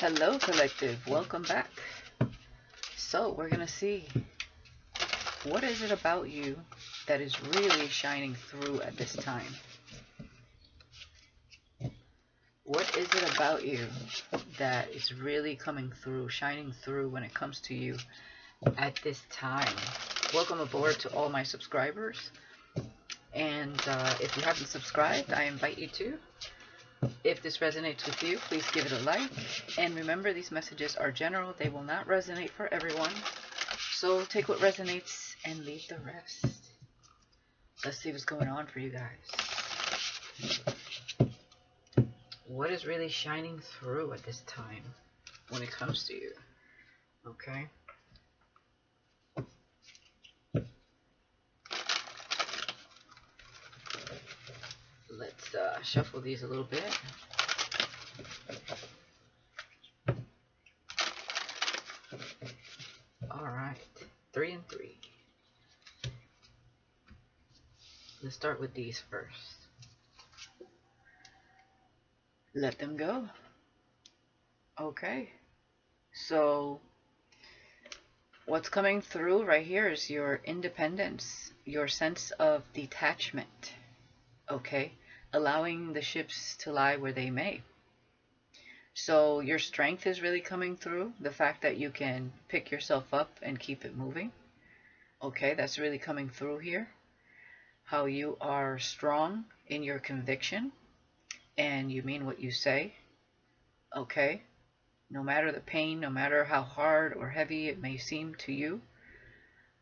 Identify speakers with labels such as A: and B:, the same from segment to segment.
A: Hello, collective. Welcome back. So, we're going to see what is it about you that is really shining through at this time? What is it about you that is really coming through, shining through when it comes to you at this time? Welcome aboard to all my subscribers. And if you haven't subscribed, I invite you to. If this resonates with you, please give it a like. And remember, these messages are general. They will not resonate for everyone. So take what resonates and leave the rest. Let's see what's going on for you guys. What is really shining through at this time when it comes to you? Okay. Let's shuffle these a little bit. All right, 3 and 3. Let's start with these first. Let them go. Okay. So what's coming through right here is your independence, your sense of detachment. Okay. Allowing the ships to lie where they may. So your strength is really coming through. The fact that you can pick yourself up and keep it moving. Okay, that's really coming through here. How you are strong in your conviction and you mean what you say. Okay, no matter the pain, no matter how hard or heavy it may seem to you,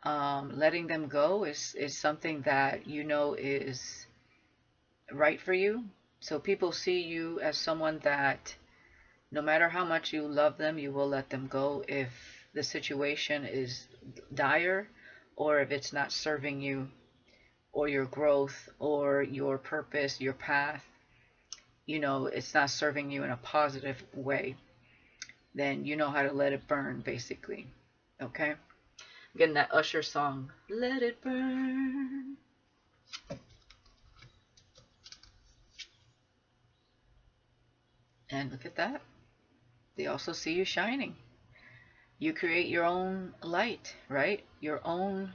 A: letting them go is something that you know is right for you. So people see you as someone that no matter how much you love them, you will let them go if the situation is dire or if it's not serving you or your growth or your purpose, your path. You know, it's not serving you in a positive way. Then you know how to let it burn, basically. Okay? I'm getting that Usher song, Let It Burn. And look at that. They also see you shining. You create your own light, right? Your own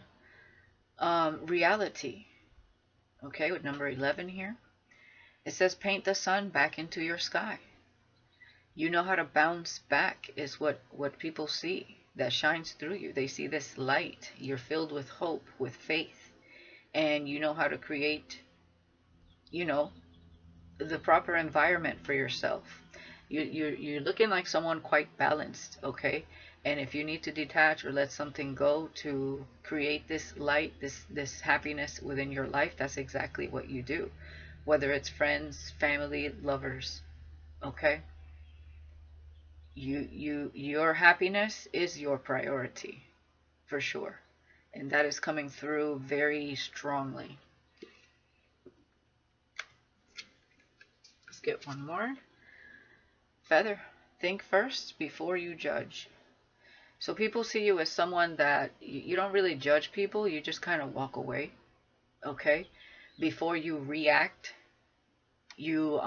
A: reality. Okay, with number 11 here. It says paint the sun back into your sky. You know how to bounce back is what people see that shines through you. They see this light. You're filled with hope, with faith. And you know how to create, you know, the proper environment for yourself. You're looking like someone quite balanced, okay? And if you need to detach or let something go to create this light, this happiness within your life, that's exactly what you do. Whether it's friends, family, lovers, okay? Your happiness is your priority, for sure. And that is coming through very strongly. Let's get one more. Feather, think first before you judge. So people see you as someone that you don't really judge people, you just kind of walk away, okay? Before you react, you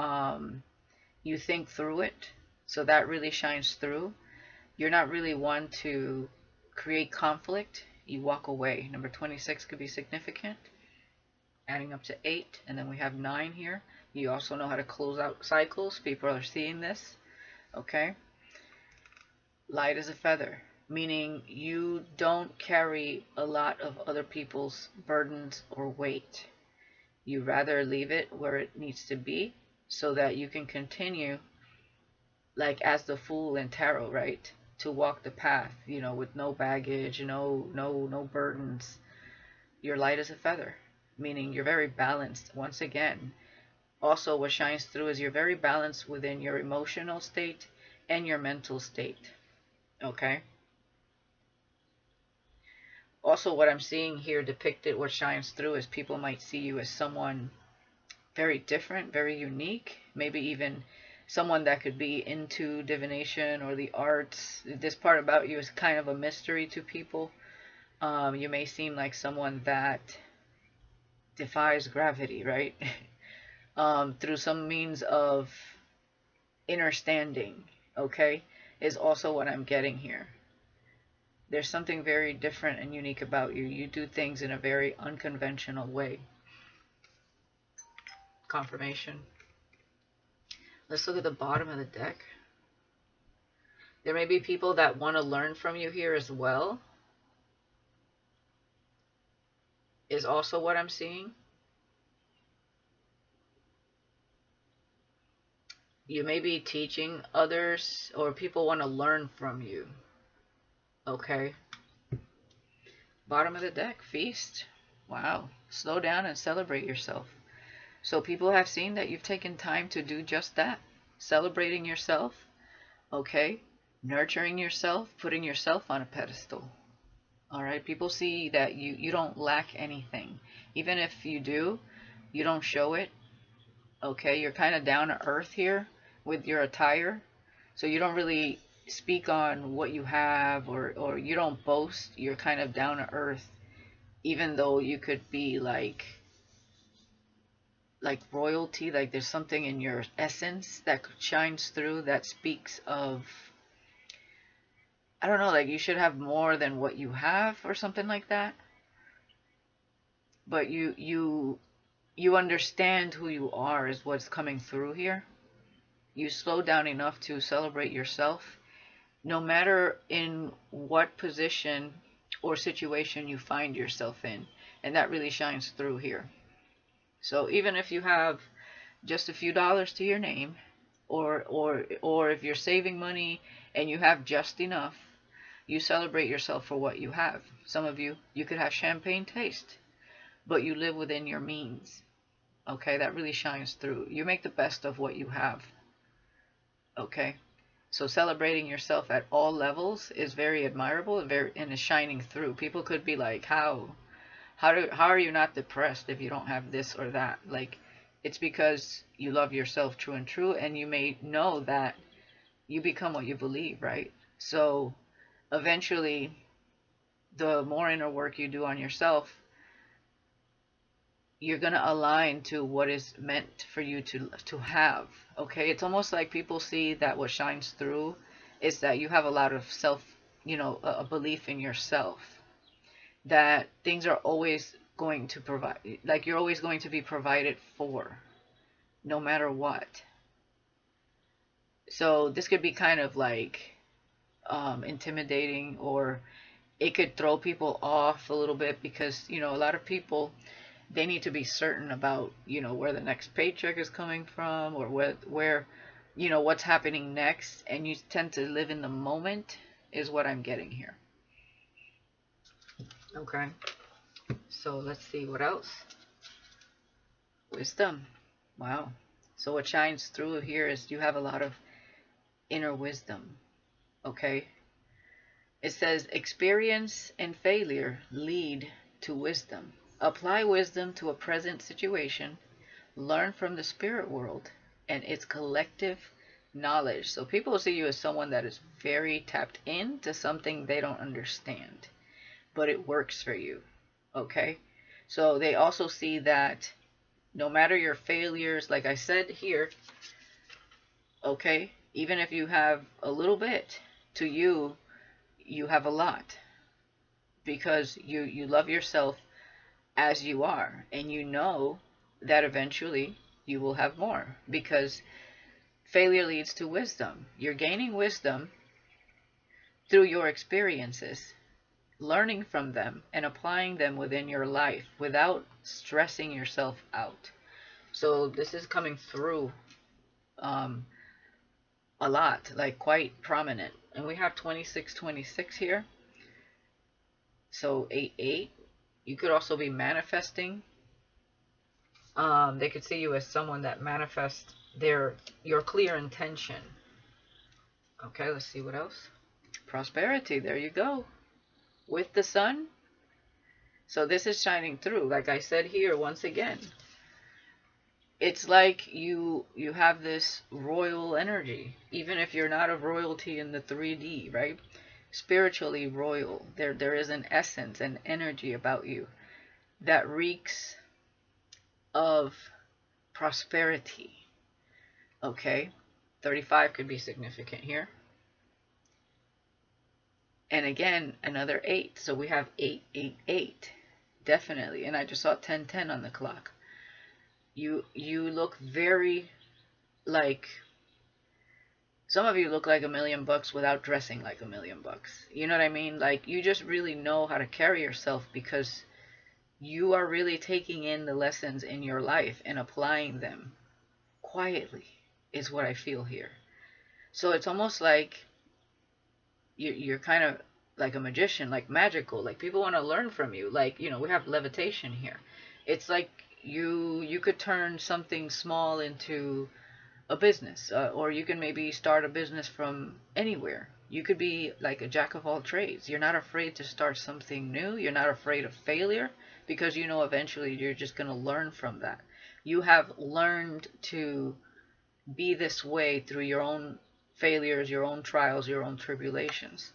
A: think through it, so that really shines through. You're not really one to create conflict, you walk away. Number 26 could be significant, adding up to 8, and then we have 9 here. You also know how to close out cycles. People are seeing this, okay? Light as a feather, meaning you don't carry a lot of other people's burdens or weight. You rather leave it where it needs to be so that you can continue, like as the Fool in tarot, right? To walk the path, you know, with no baggage, no burdens. You're light as a feather, meaning you're very balanced. Once again, also what shines through is you're very balanced within your emotional state and your mental state. Okay? Also, what I'm seeing here depicted, what shines through is people might see you as someone very different, very unique, maybe even someone that could be into divination or the arts. This part about you is kind of a mystery to people. You may seem like someone that defies gravity, right? Through some means of understanding, okay? is also what I'm getting here. There's something very different and unique about you. You do things in a very unconventional way. Confirmation. Let's look at the bottom of the deck. There may be people that want to learn from you here as well. Is also what I'm seeing. You may be teaching others, or people want to learn from you. Okay. Bottom of the deck, feast. Wow. Slow down and celebrate yourself. So people have seen that you've taken time to do just that. Celebrating yourself. Okay. Nurturing yourself, putting yourself on a pedestal. Alright, people see that you don't lack anything. Even if you do, you don't show it. Okay, you're kind of down to earth here with your attire. So you don't really speak on what you have, or you don't boast. You're kind of down to earth, even though you could be like royalty. Like there's something in your essence that shines through, that speaks of, I don't know, like you should have more than what you have or something like that. But you understand who you are is what's coming through here. You slow down enough to celebrate yourself, no matter in what position or situation you find yourself in. And that really shines through here. So even if you have just a few dollars to your name, or if you're saving money and you have just enough, you celebrate yourself for what you have. Some of you could have champagne taste, but you live within your means. Okay, that really shines through. You make the best of what you have. Okay, so celebrating yourself at all levels is very admirable and is shining through. People could be like, how are you not depressed if you don't have this or that? Like, it's because you love yourself true and true, and you may know that you become what you believe, right? So eventually, the more inner work you do on yourself, you're going to align to what is meant for you to have. Okay, it's almost like people see that what shines through is that you have a lot of self, a belief in yourself, that things are always going to provide, like you're always going to be provided for, no matter what. So this could be kind of like intimidating, or it could throw people off a little bit, because a lot of people, they need to be certain about where the next paycheck is coming from, or where what's happening next, and you tend to live in the moment is what I'm getting here. Okay, so let's see what else. Wisdom. Wow. So what shines through here is you have a lot of inner wisdom. Okay, it says experience and failure lead to wisdom. Apply wisdom to a present situation. Learn from the spirit world and its collective knowledge. So people see you as someone that is very tapped into something they don't understand, but it works for you. Okay? So they also see that no matter your failures, like I said here, okay, even if you have a little bit, to you, you have a lot. Because you love yourself as you are, and you know that eventually you will have more, because failure leads to wisdom. You're gaining wisdom through your experiences, learning from them and applying them within your life without stressing yourself out. So this is coming through a lot, like quite prominent. And we have 2626 here. So 88. You could also be manifesting. They could see you as someone that manifests your clear intention. Okay, let's see what else. Prosperity, there you go. With the sun. So this is shining through. Like I said here, once again, it's like you have this royal energy, even if you're not of royalty in the 3D, right? Spiritually royal. There is an essence, an energy about you that reeks of prosperity. Okay, 35 could be significant here. And again, another 8. So we have 888. Definitely. And I just saw 1010 on the clock. You look very like, some of you look like $1,000,000 without dressing like $1,000,000. You know what I mean? Like, you just really know how to carry yourself because you are really taking in the lessons in your life and applying them quietly, is what I feel here. So it's almost like you're kind of like a magician, like magical, like people want to learn from you. Like, you know, we have levitation here. It's like you could turn something small into a business, or you can maybe start a business from anywhere. You could be like a jack of all trades. You're not afraid to start something new. You're not afraid of failure because you know eventually you're just going to learn from that. You have learned to be this way through your own failures, your own trials, your own tribulations.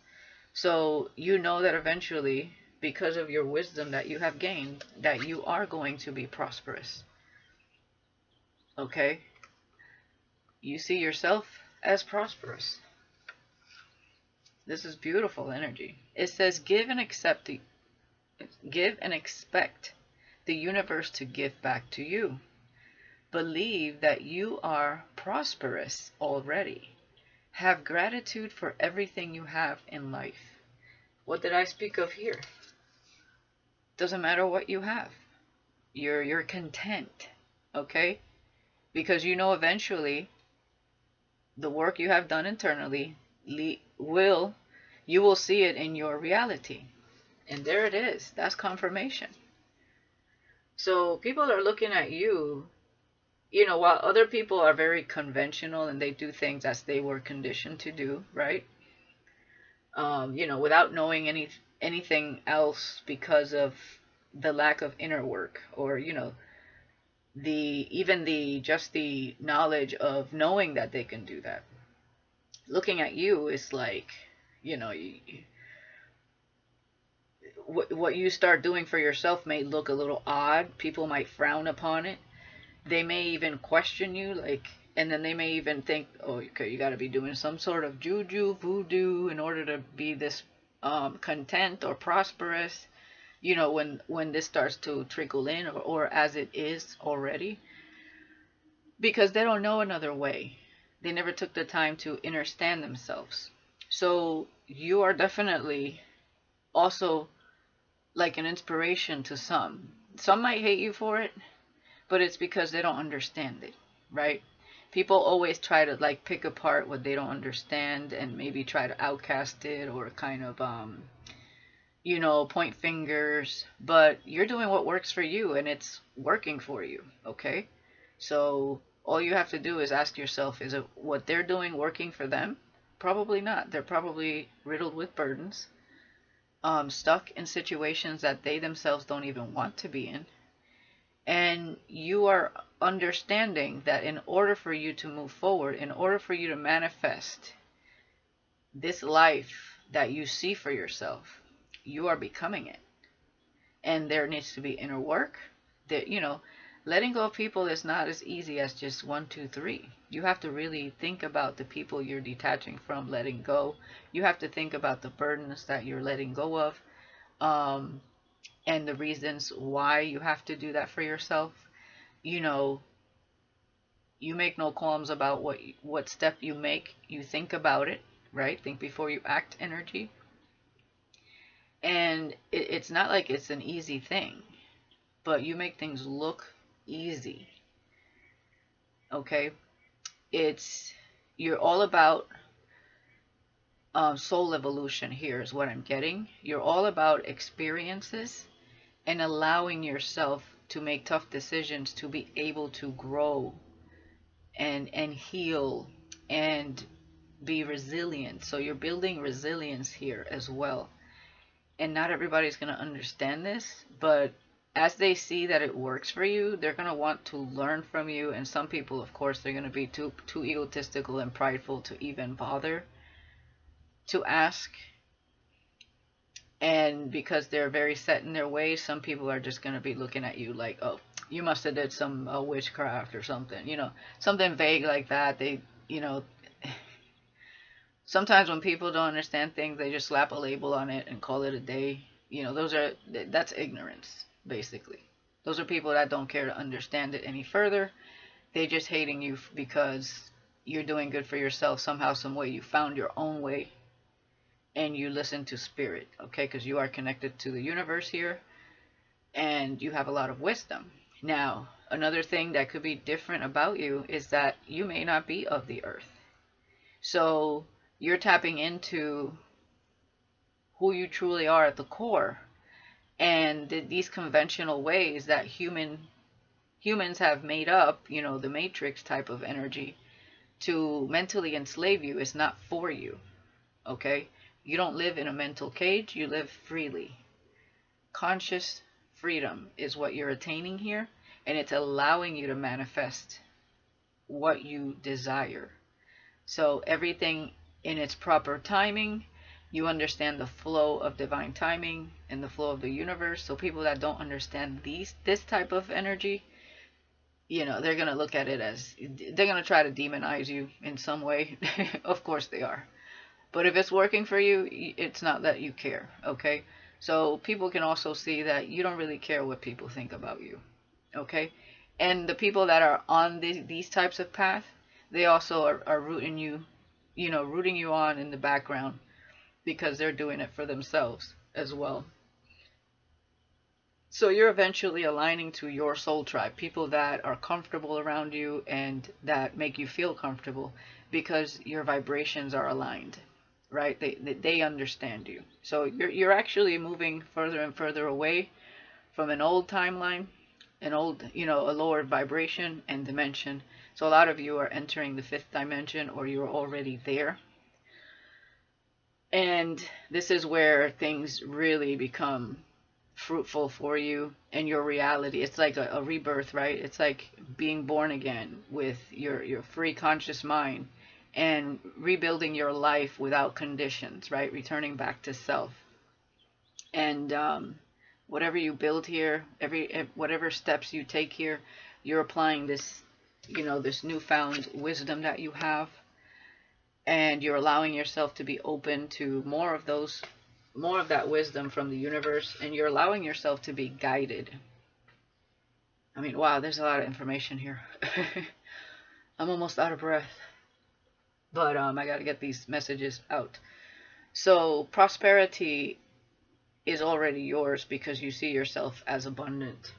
A: So you know that eventually, because of your wisdom that you have gained, that you are going to be prosperous. Okay? You see yourself as prosperous. This is beautiful energy. It says give and expect the universe to give back to you. Believe that you are prosperous already. Have gratitude for everything you have in life. What did I speak of here? Doesn't matter what you have. You're content, okay? Because you know eventually the work you have done internally you will see it in your reality. And there it is. That's confirmation. So people are looking at you, you know, while other people are very conventional and they do things as they were conditioned to do, right? You know, without knowing anything else because of the lack of inner work, or, you know, just the knowledge of knowing that they can do that. Looking at you is like, you know, what you start doing for yourself may look a little odd. People might frown upon it. They may even question you, like, and then they may even think, oh, okay, you got to be doing some sort of juju, voodoo in order to be this content or prosperous. You know, when this starts to trickle in, or as it is already, because they don't know another way. They never took the time to understand themselves. So you are definitely also like an inspiration to some. Some might hate you for it, but it's because they don't understand it, right? People always try to like pick apart what they don't understand and maybe try to outcast it, or kind of you know, point fingers, but you're doing what works for you and it's working for you, okay? So all you have to do is ask yourself, is it what they're doing working for them? Probably not. They're probably riddled with burdens, stuck in situations that they themselves don't even want to be in. And you are understanding that in order for you to move forward, in order for you to manifest this life that you see for yourself, you are becoming it. And there needs to be inner work. That, you know, letting go of people is not as easy as just 1, 2, 3. You have to really think about the people you're detaching from, letting go. You have to think about the burdens that you're letting go of, and the reasons why you have to do that for yourself. You know, you make no qualms about what step you make. You think about it, right? Think before you act energy. And it's not like it's an easy thing, but you make things look easy. Okay? You're all about soul evolution here is what I'm getting. You're all about experiences and allowing yourself to make tough decisions to be able to grow and heal and be resilient. So you're building resilience here as well. And not everybody's going to understand this, but as they see that it works for you, they're going to want to learn from you. And some people, of course, they're going to be too egotistical and prideful to even bother to ask. And because they're very set in their ways, some people are just going to be looking at you like, oh, you must have did some witchcraft or something, you know, something vague like that. They, you know, Sometimes when people don't understand things, they just slap a label on it and call it a day. That's ignorance, basically. Those are people that don't care to understand it any further. They just hating you because you're doing good for yourself somehow, some way. You found your own way and you listen to spirit, okay? Because you are connected to the universe here and you have a lot of wisdom. Now, another thing that could be different about you is that you may not be of the earth. So you're tapping into who you truly are at the core. And these conventional ways that humans have made up, the matrix type of energy to mentally enslave you is not for you. Okay? You don't live in a mental cage, you live freely. Conscious freedom is what you're attaining here, and it's allowing you to manifest what you desire. So everything in its proper timing, you understand the flow of divine timing and the flow of the universe. So people that don't understand this type of energy, they're going to look at it as, they're going to try to demonize you in some way. Of course they are. But if it's working for you, it's not that you care, okay? So people can also see that you don't really care what people think about you, okay? And the people that are on these types of path, they also are rooting you on in the background because they're doing it for themselves as well. So you're eventually aligning to your soul tribe, people that are comfortable around you and that make you feel comfortable because your vibrations are aligned, right? They understand you. So you're actually moving further and further away from an old timeline, a lower vibration and dimension. So a lot of you are entering the 5th dimension, or you're already there. And this is where things really become fruitful for you and your reality. It's like a rebirth, right? It's like being born again with your free conscious mind and rebuilding your life without conditions, right? Returning back to self. And whatever you build here, whatever steps you take here, you're applying this, this newfound wisdom that you have, and you're allowing yourself to be open to more of that wisdom from the universe, and you're allowing yourself to be guided. I mean, wow, there's a lot of information here. I'm almost out of breath, but I got to get these messages out. So prosperity is already yours because you see yourself as abundant.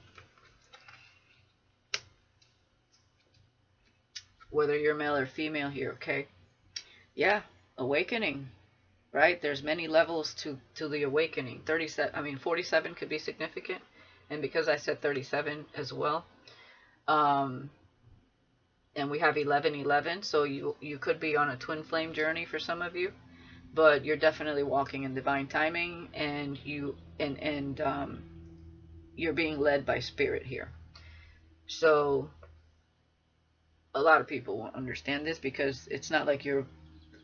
A: Whether you're male or female here, okay? Yeah, awakening, right? There's many levels to the awakening. 47 could be significant, and because I said 37 as well, and we have 1111, so you could be on a twin flame journey for some of you, but you're definitely walking in divine timing, and you're being led by spirit here. So a lot of people won't understand this because it's not like you're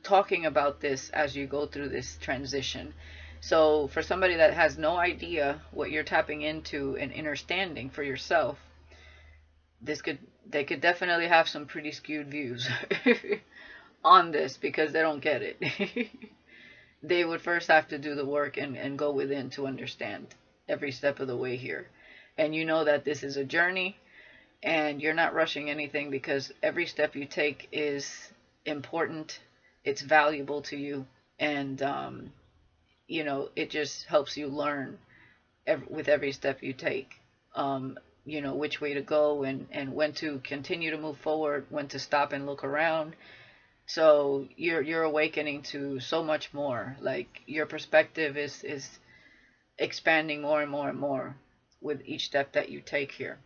A: talking about this as you go through this transition. So for somebody that has no idea what you're tapping into and understanding for yourself, they could definitely have some pretty skewed views on this because they don't get it. They would first have to do the work and go within to understand every step of the way here. And you know that this is a journey and you're not rushing anything because every step you take is important, it's valuable to you, and it just helps you learn with every step you take, which way to go and when to continue to move forward, when to stop and look around. So you're awakening to so much more. Like your perspective is expanding more and more and more with each step that you take here.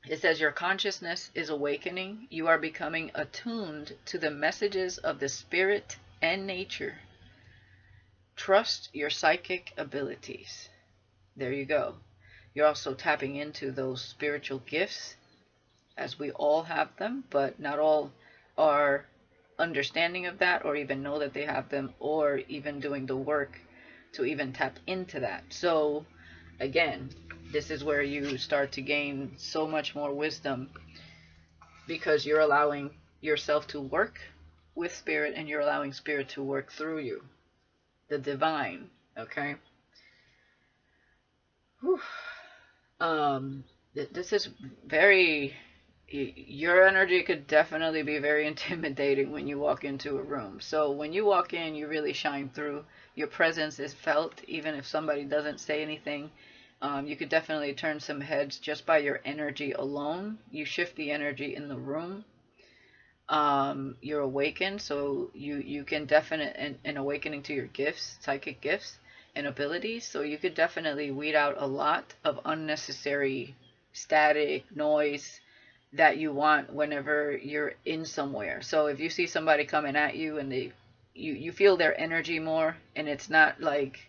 A: It says your consciousness is awakening. You are becoming attuned to the messages of the spirit and nature. Trust your psychic abilities. There you go. You're also tapping into those spiritual gifts, as we all have them, but not all are understanding of that or even know that they have them or even doing the work to even tap into that. So again, this is where you start to gain so much more wisdom because you're allowing yourself to work with spirit, and you're allowing spirit to work through you. The divine, okay? Whew. This is very, your energy could definitely be very intimidating when you walk into a room. So when you walk in, you really shine through. Your presence is felt, even if somebody doesn't say anything. You could definitely turn some heads just by your energy alone. You shift the energy in the room. You're awakened, so you can definitely, an awakening to your gifts, psychic gifts and abilities. So you could definitely weed out a lot of unnecessary static noise that you want whenever you're in somewhere. So if you see somebody coming at you and you feel their energy more, and it's not like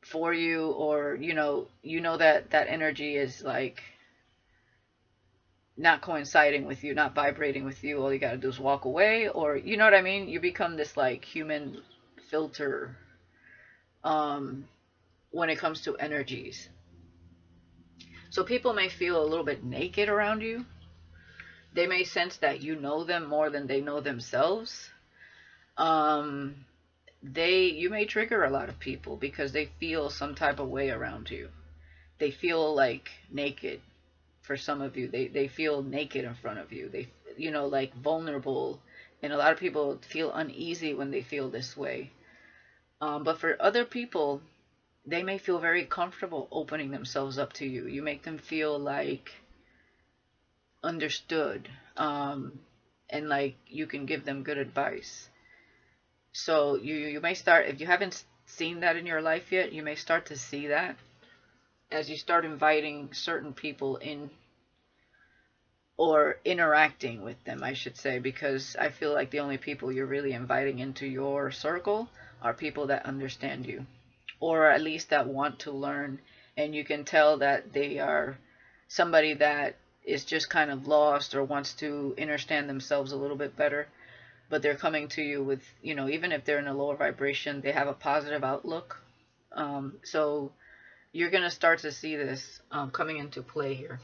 A: for you, or that energy is like not coinciding with you, not vibrating with you, all you got to do is walk away, or you know what I mean? You become this like human filter when it comes to energies. So people may feel a little bit naked around you. They may sense that you know them more than they know themselves. You may trigger a lot of people because they feel some type of way around you. They feel like naked. For some of you, they feel naked in front of you. They, like vulnerable. And a lot of people feel uneasy when they feel this way. But for other people, they may feel very comfortable opening themselves up to you. You make them feel like understood, and like you can give them good advice. So you may start, if you haven't seen that in your life yet, you may start to see that as you start inviting certain people in, or interacting with them, I should say, because I feel like the only people you're really inviting into your circle are people that understand you, or at least that want to learn. And you can tell that they are somebody that is just kind of lost or wants to understand themselves a little bit better, but they're coming to you with, even if they're in a lower vibration, they have a positive outlook. So you're going to start to see this coming into play here.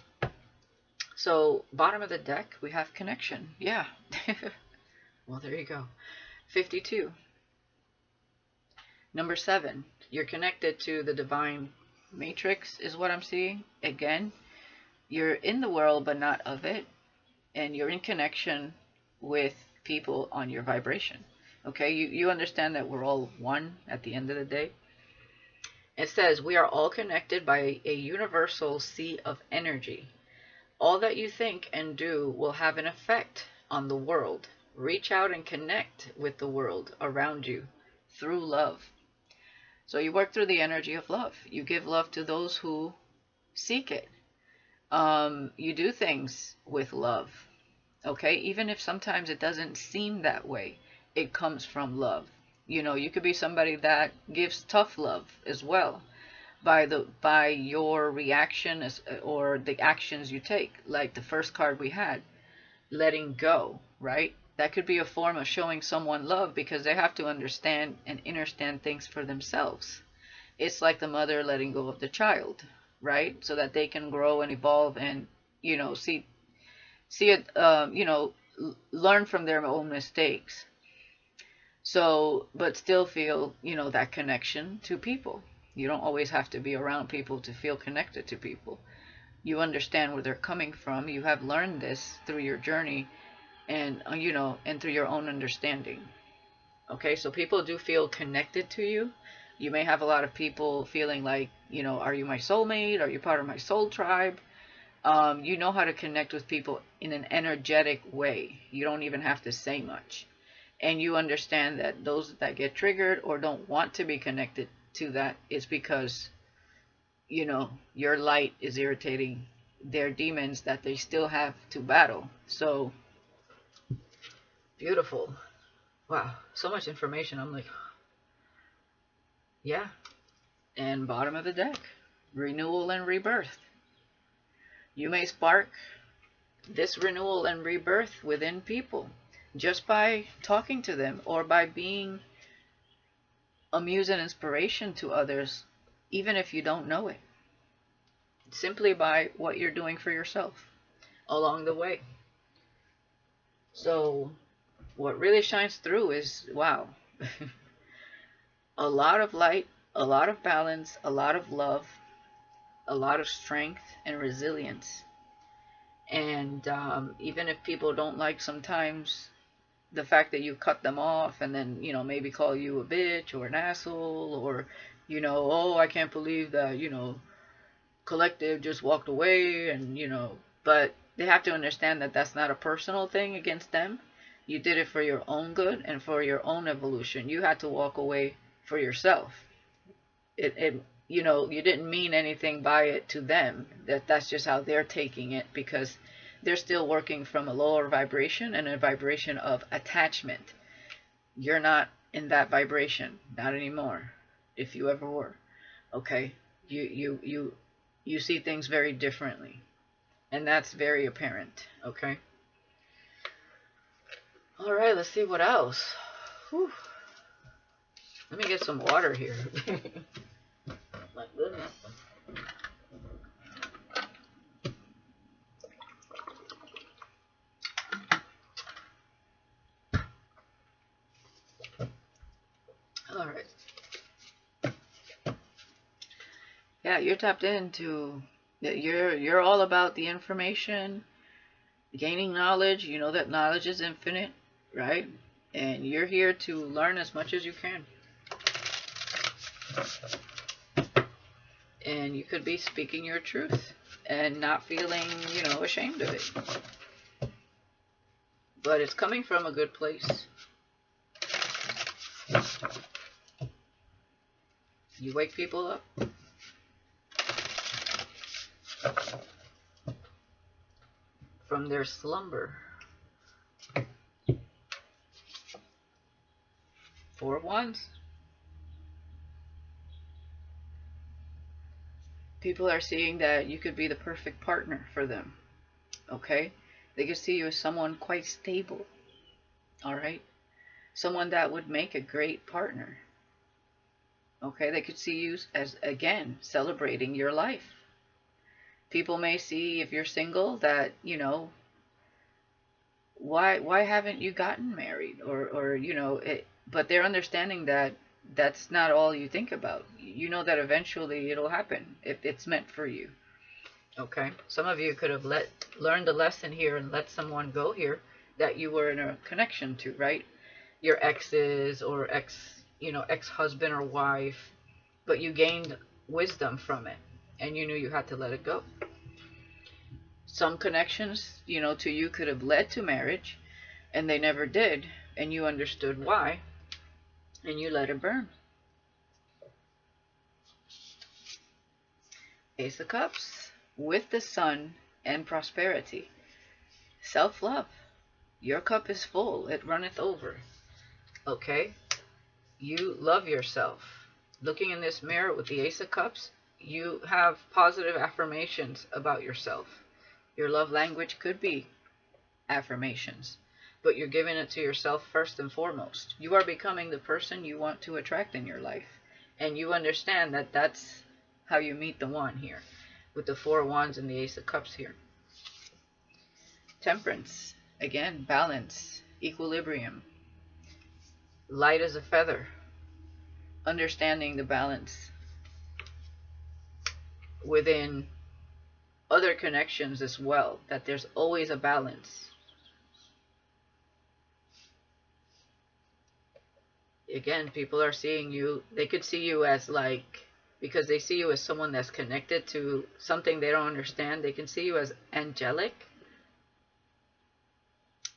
A: So bottom of the deck, we have connection. Yeah. Well, there you go. 52. Number 7, you're connected to the divine matrix is what I'm seeing. Again, you're in the world, but not of it. And you're in connection with people on your vibration. Okay, you understand that we're all one at the end of the day. It says we are all connected by a universal sea of energy. All that you think and do will have an effect on the world. Reach out and connect with the world around you through love. So you work through the energy of love. You give love to those who seek it. You do things with love. Okay, even if sometimes it doesn't seem that way, it comes from love. You could be somebody that gives tough love as well, by your reaction or the actions you take. Like the first card we had, letting go, right? That could be a form of showing someone love, because they have to understand and understand things for themselves. It's like the mother letting go of the child, right? So that they can grow and evolve and see it, learn from their own mistakes. So, but still feel, that connection to people. You don't always have to be around people to feel connected to people. You understand where they're coming from. You have learned this through your journey, and and through your own understanding. Okay, so people do feel connected to you. You may have a lot of people feeling like, are you my soulmate? Are you part of my soul tribe? You know how to connect with people in an energetic way. You don't even have to say much. And you understand that those that get triggered or don't want to be connected to that is because, your light is irritating their demons that they still have to battle. So, beautiful. Wow, so much information. I'm like, yeah. And bottom of the deck, renewal and rebirth. You may spark this renewal and rebirth within people just by talking to them, or by being a muse and inspiration to others, even if you don't know it. Simply by what you're doing for yourself along the way. So what really shines through is, wow, a lot of light, a lot of balance, a lot of love, a lot of strength and resilience. And even if people don't like sometimes the fact that you cut them off and then, maybe call you a bitch or an asshole, or, oh, I can't believe that, collective just walked away, and, but they have to understand that that's not a personal thing against them. You did it for your own good and for your own evolution. You had to walk away for yourself. You didn't mean anything by it to them. That's just how they're taking it, because they're still working from a lower vibration and a vibration of attachment. You're not in that vibration, not anymore. If you ever were, okay, you see things very differently, and that's very apparent. Okay. All right, let's see what else. Whew. Let me get some water here. My goodness. All right. Yeah, you're tapped into. You're all about the information, gaining knowledge. You know that knowledge is infinite, right? And you're here to learn as much as you can. And you could be speaking your truth and not feeling, ashamed of it. But it's coming from a good place. You wake people up. From their slumber. 4 of Wands. People are seeing that you could be the perfect partner for them. Okay? They could see you as someone quite stable. Alright? Someone that would make a great partner. Okay? They could see you as, again, celebrating your life. People may see, if you're single, that, why haven't you gotten married? Or but they're understanding that that's not all you think about. You know that eventually it'll happen if it's meant for you. Okay? Some of you could have learned a lesson here and let someone go here that you were in a connection to, right? Your exes or ex-husband or wife, but you gained wisdom from it and you knew you had to let it go. Some connections, to you could have led to marriage and they never did, and you understood why, and you let it burn. Ace of Cups with the Sun and prosperity. Self-love. Your cup is full. It runneth over. Okay? You love yourself. Looking in this mirror with the Ace of Cups, you have positive affirmations about yourself. Your love language could be affirmations, but you're giving it to yourself first and foremost. You are becoming the person you want to attract in your life, and you understand that that's how you meet the one here, with the 4 of Wands and the Ace of Cups here. Temperance, again, balance, equilibrium, light as a feather, understanding the balance within other connections as well, that there's always a balance. Again, people are seeing you, they could see you as because they see you as someone that's connected to something they don't understand, they can see you as angelic.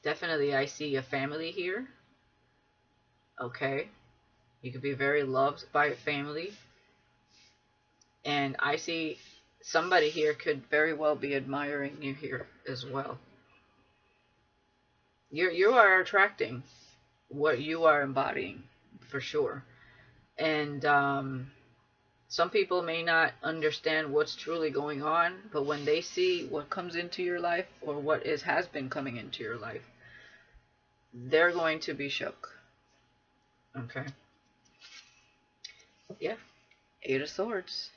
A: Definitely I see a family here. Okay? You could be very loved by a family. And I see somebody here could very well be admiring you here as well. You are attracting what you are embodying, for sure. And some people may not understand what's truly going on, but when they see what comes into your life, or what has been coming into your life, they're going to be shook. Okay? Yeah. 8 of Swords.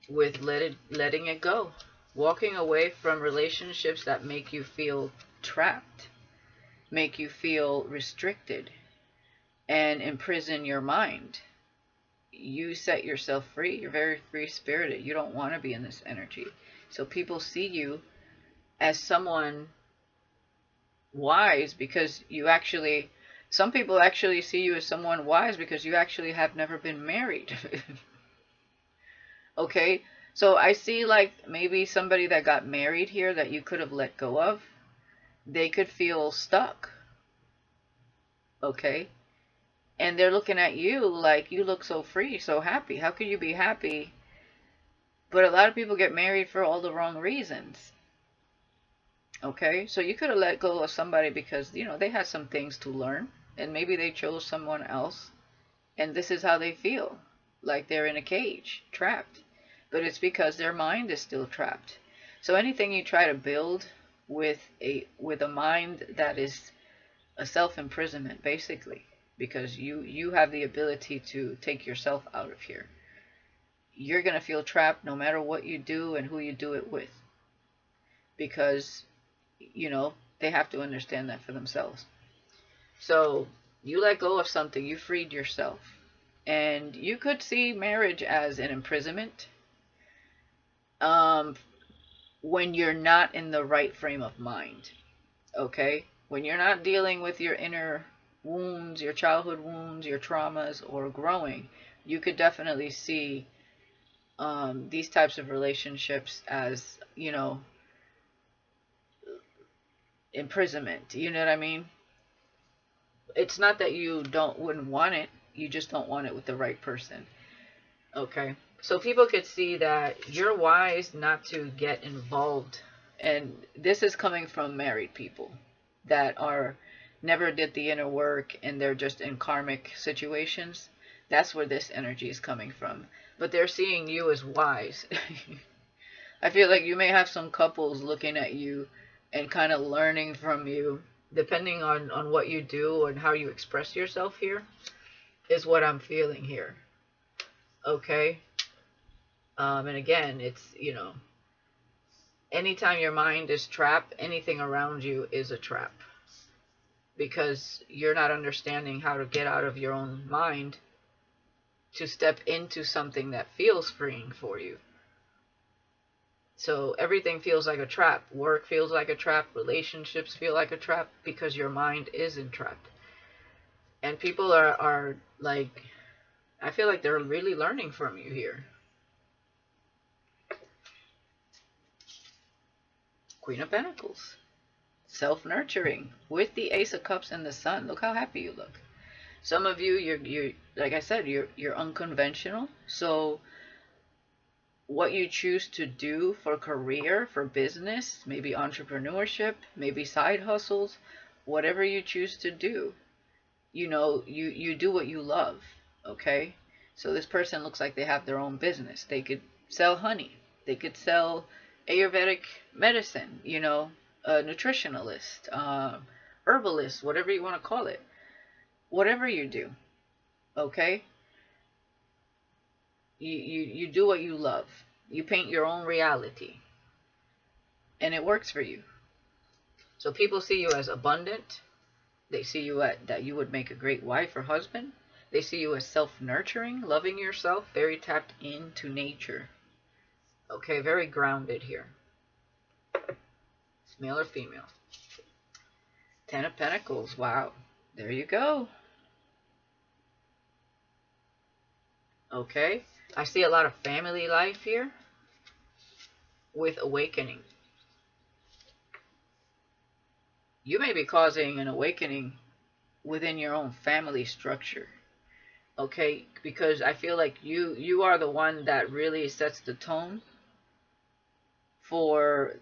A: With letting it go. Walking away from relationships that make you feel trapped. make you feel restricted and imprison your mind. You set yourself free. You're very free spirited. You don't want to be in this energy. So people see you as someone wise because you actually, some people actually see you as someone wise because you actually have never been married. Okay, so I see like maybe somebody that got married here that you could have let go of. They could feel stuck. Okay, and they're looking at you like you look so free, so happy. How could you be happy? But a lot of people get married for all the wrong reasons. Okay, so you could have let go of somebody because, you know, they had some things to learn and maybe they chose someone else and this is how they feel, like they're in a cage, trapped. But it's because their mind is still trapped. So anything you try to build with a mind that is a self-imprisonment, basically, because you have the ability to take yourself out of here. You're going to feel trapped no matter what you do and who you do it with. Because, you know, they have to understand that for themselves. So you let go of something, you freed yourself. And you could see marriage as an imprisonment when you're not in the right frame of mind. Okay? When you're not dealing with your inner wounds, your childhood wounds, your traumas, or growing, you could definitely see these types of relationships as, you know, imprisonment. You know what I mean? It's not that you wouldn't want it, you just don't want it with the right person. Okay? So people could see that you're wise not to get involved. And this is coming from married people that are never did the inner work and they're just in karmic situations. That's where this energy is coming from. But they're seeing you as wise. I feel like you may have some couples looking at you and kind of learning from you, depending on what you do and how you express yourself here, is what I'm feeling here. Okay? And again, it's, you know, anytime your mind is trapped, anything around you is a trap. Because you're not understanding how to get out of your own mind to step into something that feels freeing for you. So everything feels like a trap. Work feels like a trap. Relationships feel like a trap because your mind is entrapped. And people are like, I feel like they're really learning from you here. Queen of Pentacles. Self-nurturing with the Ace of Cups and the Sun. Look how happy you look. Some of you, you're like I said, you're unconventional. So what you choose to do for career, for business, maybe entrepreneurship, maybe side hustles, whatever you choose to do, you know, you do what you love. Okay? So this person looks like they have their own business. They could sell honey. They could sell Ayurvedic medicine, you know, a nutritionalist, herbalist, whatever you want to call it. Whatever you do, okay? You do what you love. You paint your own reality. And it works for you. So people see you as abundant. They see you that you would make a great wife or husband. They see you as self-nurturing, loving yourself, very tapped into nature. Okay, very grounded here. It's male or female. 10 of Pentacles. Wow. There you go. Okay. I see a lot of family life here with awakening. You may be causing an awakening within your own family structure. Okay, because I feel like you are the one that really sets the tone for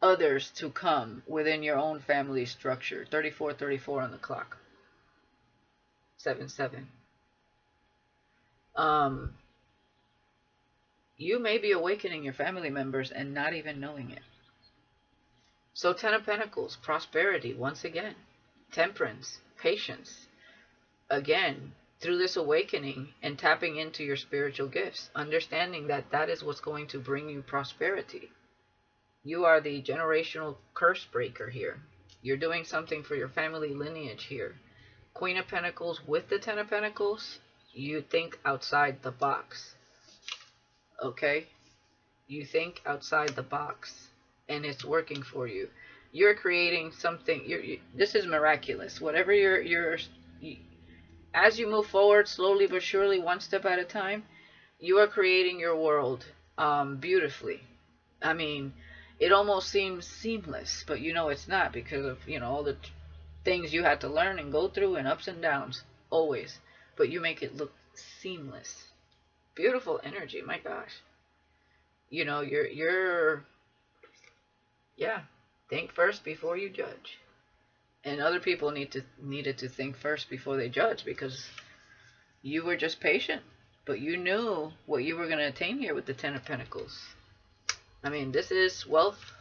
A: others to come within your own family structure. 3434 on the clock. 77. You may be awakening your family members and not even knowing it. So 10 of Pentacles, prosperity once again. Temperance, patience. Again, through this awakening and tapping into your spiritual gifts, understanding that that is what's going to bring you prosperity. You are the generational curse breaker here. You're doing something for your family lineage here. Queen of Pentacles with the Ten of Pentacles, you think outside the box. Okay? You think outside the box, and it's working for you. You're creating something. This is miraculous. Whatever as you move forward, slowly but surely, one step at a time, you are creating your world beautifully. I mean, it almost seems seamless, but you know it's not, because of, you know, all the things you had to learn and go through, and ups and downs, always. But you make it look seamless. Beautiful energy, my gosh. You know, yeah, think first before you judge. And other people needed to think first before they judge, because you were just patient, but you knew what you were going to attain here with the Ten of Pentacles. I mean, this is wealth,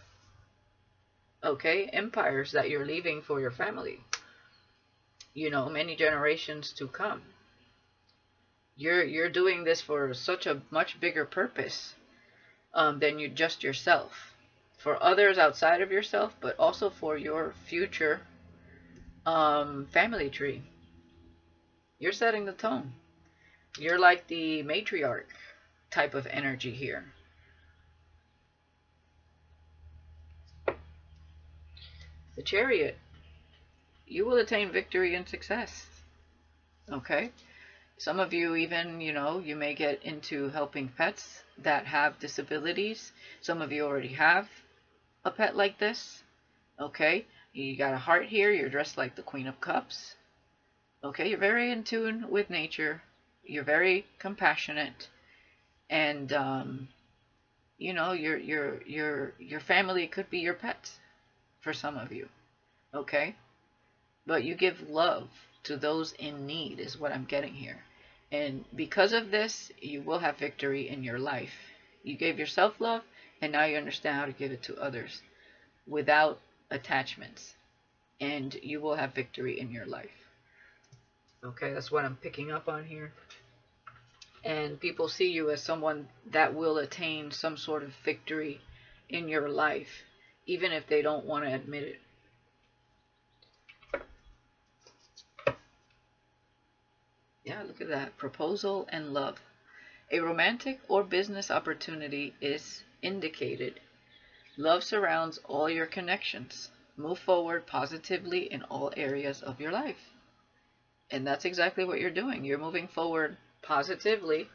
A: okay? Empires that you're leaving for your family. You know, many generations to come. You're doing this for such a much bigger purpose than you just yourself. For others outside of yourself, but also for your future family tree. You're setting the tone. You're like the matriarch type of energy here. The Chariot. You will attain victory and success. Okay? Some of you even, you know, you may get into helping pets that have disabilities. Some of you already have a pet like this. Okay? You got a heart here. You're dressed like the Queen of Cups. Okay? You're very in tune with nature. You're very compassionate. And, you know, your family could be your pets for some of you. Okay? But you give love to those in need is what I'm getting here. And because of this, you will have victory in your life. You gave yourself love, and now you understand how to give it to others without attachments. And you will have victory in your life. Okay, that's what I'm picking up on here. And people see you as someone that will attain some sort of victory in your life, even if they don't want to admit it. Yeah, look at that. Proposal and love. A romantic or business opportunity is indicated. Love surrounds all your connections. Move forward positively in all areas of your life. And that's exactly what you're doing. You're moving forward positively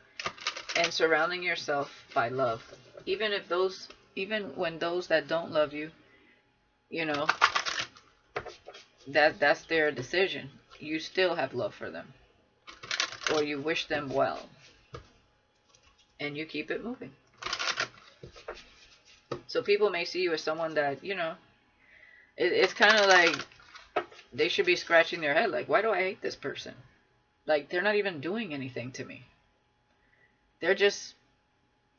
A: and surrounding yourself by love. Even when those that don't love you, you know, that's their decision. You still have love for them. Or you wish them well. And you keep it moving. So people may see you as someone that, you know, it's kind of like they should be scratching their head like, why do I hate this person? Like, they're not even doing anything to me. They're just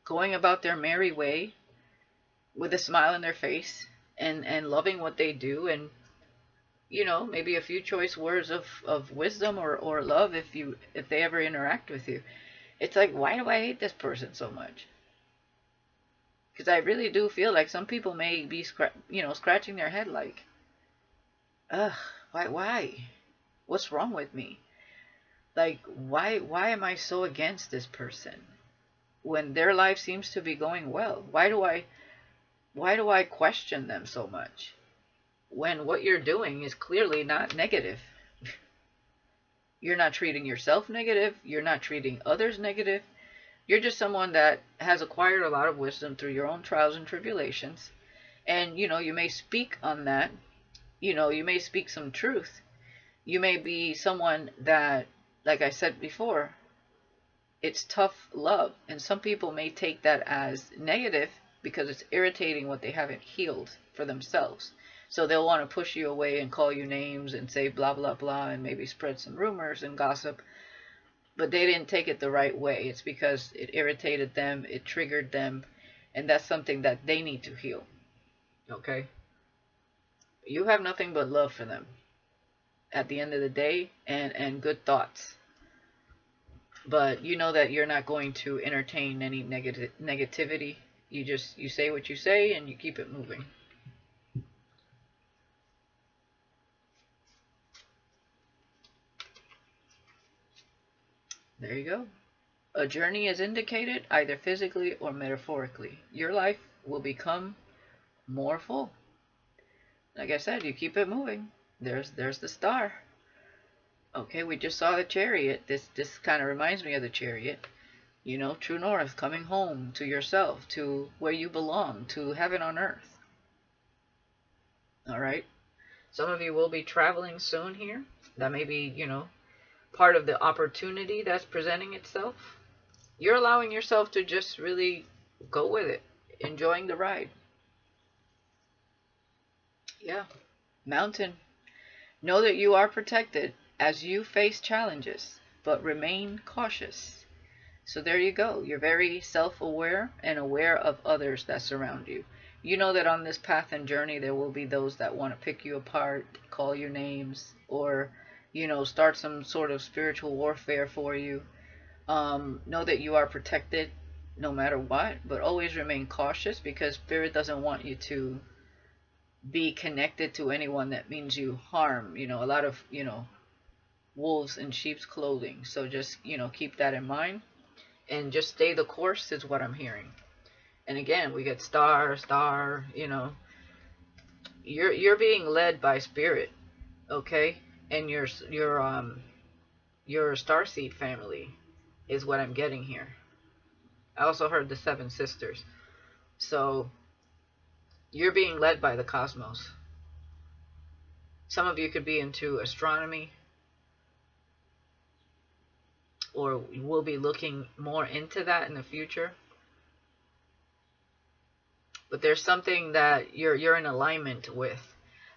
A: going about their merry way with a smile on their face and loving what they do, and, you know, maybe a few choice words of wisdom or love if they ever interact with you. It's like, why do I hate this person so much? Because I really do feel like some people may be scratching their head like, ugh, why? What's wrong with me? Like, why am I so against this person when their life seems to be going well? Why do I question them so much when what you're doing is clearly not negative? You're not treating yourself negative. You're not treating others negative. You're just someone that has acquired a lot of wisdom through your own trials and tribulations. And, you know, you may speak on that. You know, you may speak some truth. You may be someone that, like I said before, it's tough love. And some people may take that as negative because it's irritating what they haven't healed for themselves. So they'll want to push you away and call you names and say blah, blah, blah, and maybe spread some rumors and gossip. But they didn't take it the right way. It's because it irritated them, it triggered them, and that's something that they need to heal. Okay? You have nothing but love for them at the end of the day, and good thoughts. But you know that you're not going to entertain any negativity. You say what you say and you keep it moving. There you go. A journey is indicated either physically or metaphorically. Your life will become more full. Like I said, you keep it moving. There's the star. Okay, we just saw the chariot. This kind of reminds me of the chariot. You know, true north, coming home to yourself, to where you belong, to heaven on earth. All right. Some of you will be traveling soon here. That may be, you know, part of the opportunity that's presenting itself. You're allowing yourself to just really go with it, enjoying the ride. Yeah. Mountain. Know that you are protected as you face challenges, but remain cautious. So there you go. You're very self-aware and aware of others that surround you. You know that on this path and journey, there will be those that want to pick you apart, call you names, or, you know, start some sort of spiritual warfare for you. Know that you are protected no matter what, but always remain cautious, because Spirit doesn't want you to be connected to anyone that means you harm. You know, a lot of, you know, wolves in sheep's clothing. So just, you know, keep that in mind and just stay the course is what I'm hearing. And again, we get star, you know, you're being led by Spirit, okay? And your starseed family is what I'm getting here. I also heard the 7 sisters. So you're being led by the cosmos. Some of you could be into astronomy, or will be looking more into that in the future. But there's something that you're in alignment with.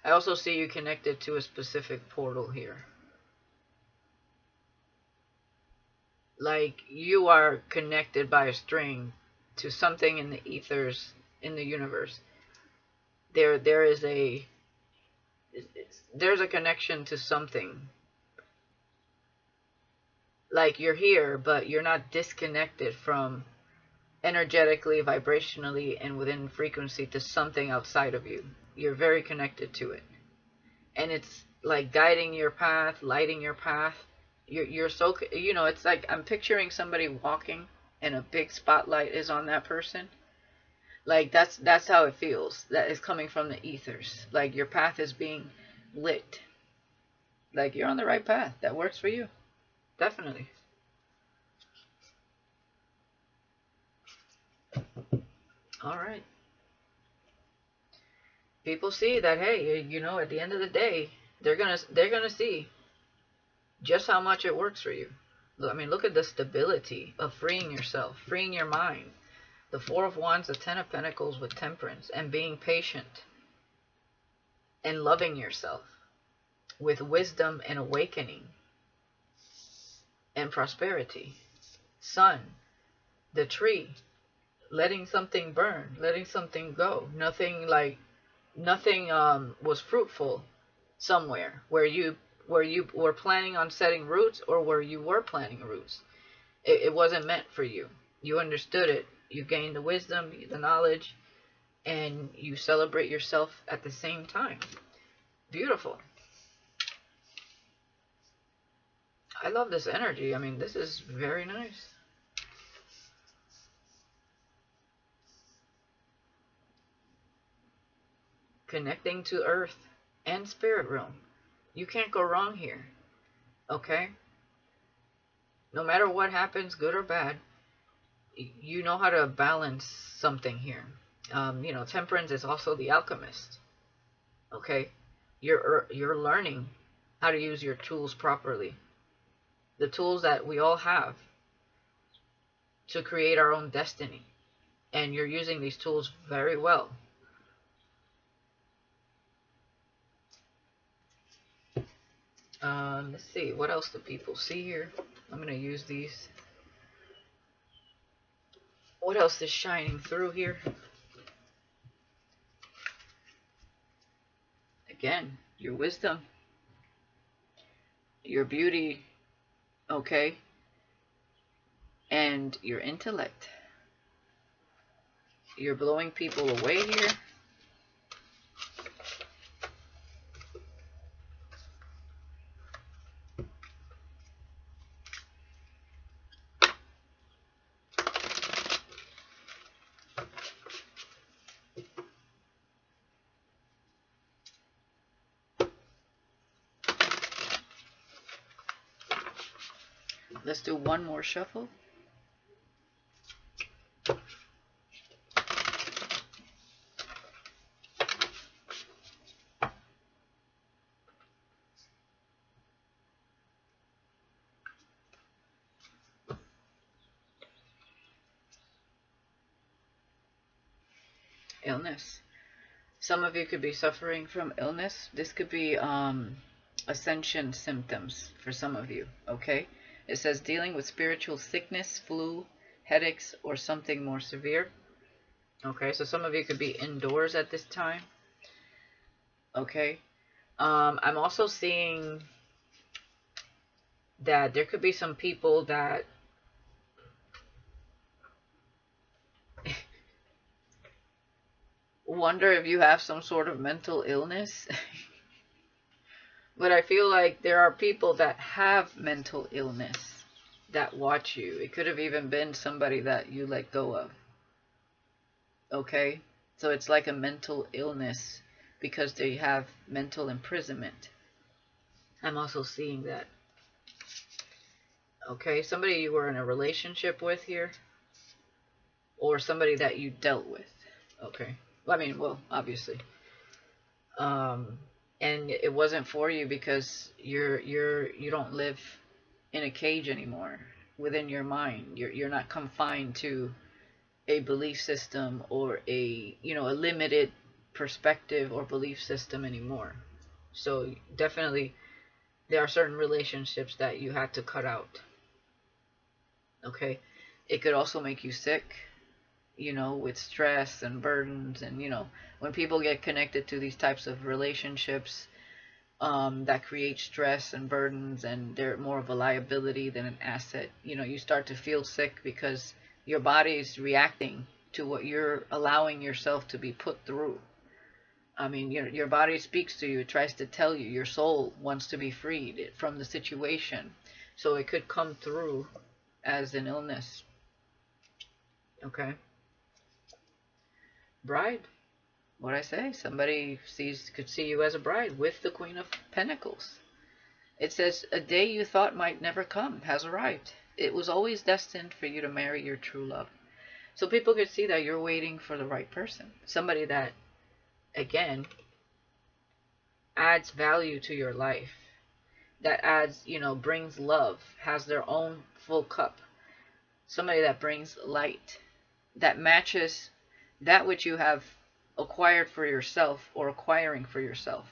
A: I also see you connected to a specific portal here. Like you are connected by a string to something in the ethers, in the universe. There's a connection to something. Like you're here, but you're not disconnected from energetically, vibrationally, and within frequency to something outside of you. You're very connected to it. And it's like guiding your path, lighting your path. You're so, you know, it's like I'm picturing somebody walking and a big spotlight is on that person. Like that's how it feels. That is coming from the ethers. Like your path is being lit. Like you're on the right path. That works for you. Definitely. All right. People see that, hey, you know, at the end of the day, they're gonna see just how much it works for you. I mean, look at the stability of freeing yourself, freeing your mind. The 4 of Wands, the 10 of Pentacles with temperance, and being patient and loving yourself with wisdom and awakening and prosperity. Sun, the tree, letting something burn, letting something go. Nothing was fruitful somewhere where you were planning on setting roots, or where you were planting roots. It wasn't meant for you. You understood it. You gained the wisdom, the knowledge, and you celebrate yourself at the same time. Beautiful. I love this energy. I mean, this is very nice. Connecting to earth and spirit realm. You can't go wrong here. Okay? No matter what happens, good or bad, you know how to balance something here. You know, temperance is also the alchemist. Okay? You're learning how to use your tools properly. The tools that we all have to create our own destiny. And you're using these tools very well. Let's see, what else do people see here? I'm going to use these. What else is shining through here? Again, your wisdom, your beauty, okay, and your intellect. You're blowing people away here. Let's do one more shuffle. Illness. Some of you could be suffering from illness. This could be Ascension symptoms for some of you, okay? It says dealing with spiritual sickness, flu, headaches, or something more severe. Okay, so some of you could be indoors at this time. Okay. I'm also seeing that there could be some people that wonder if you have some sort of mental illness. But I feel like there are people that have mental illness that watch you. It could have even been somebody that you let go of. Okay? So it's like a mental illness because they have mental imprisonment. I'm also seeing that. Okay? Somebody you were in a relationship with here. Or somebody that you dealt with. Okay? I mean, well, obviously. And it wasn't for you because you don't live in a cage anymore within your mind. You're not confined to a belief system or a limited perspective or belief system anymore. So definitely there are certain relationships that you had to cut out. Okay? It could also make you sick, with stress and burdens. And when people get connected to these types of relationships that create stress and burdens, and they're more of a liability than an asset, you start to feel sick because your body is reacting to what you're allowing yourself to be put through. I mean, your body speaks to you. It tries to tell you. Your soul wants to be freed from the situation. So it could come through as an illness. Okay? Bride. What I say? Somebody could see you as a bride with the Queen of Pentacles. It says, a day you thought might never come has arrived. It was always destined for you to marry your true love. So people could see that you're waiting for the right person. Somebody that, again, adds value to your life. That adds, brings love, has their own full cup. Somebody that brings light, that matches that which you have acquired for yourself or acquiring for yourself.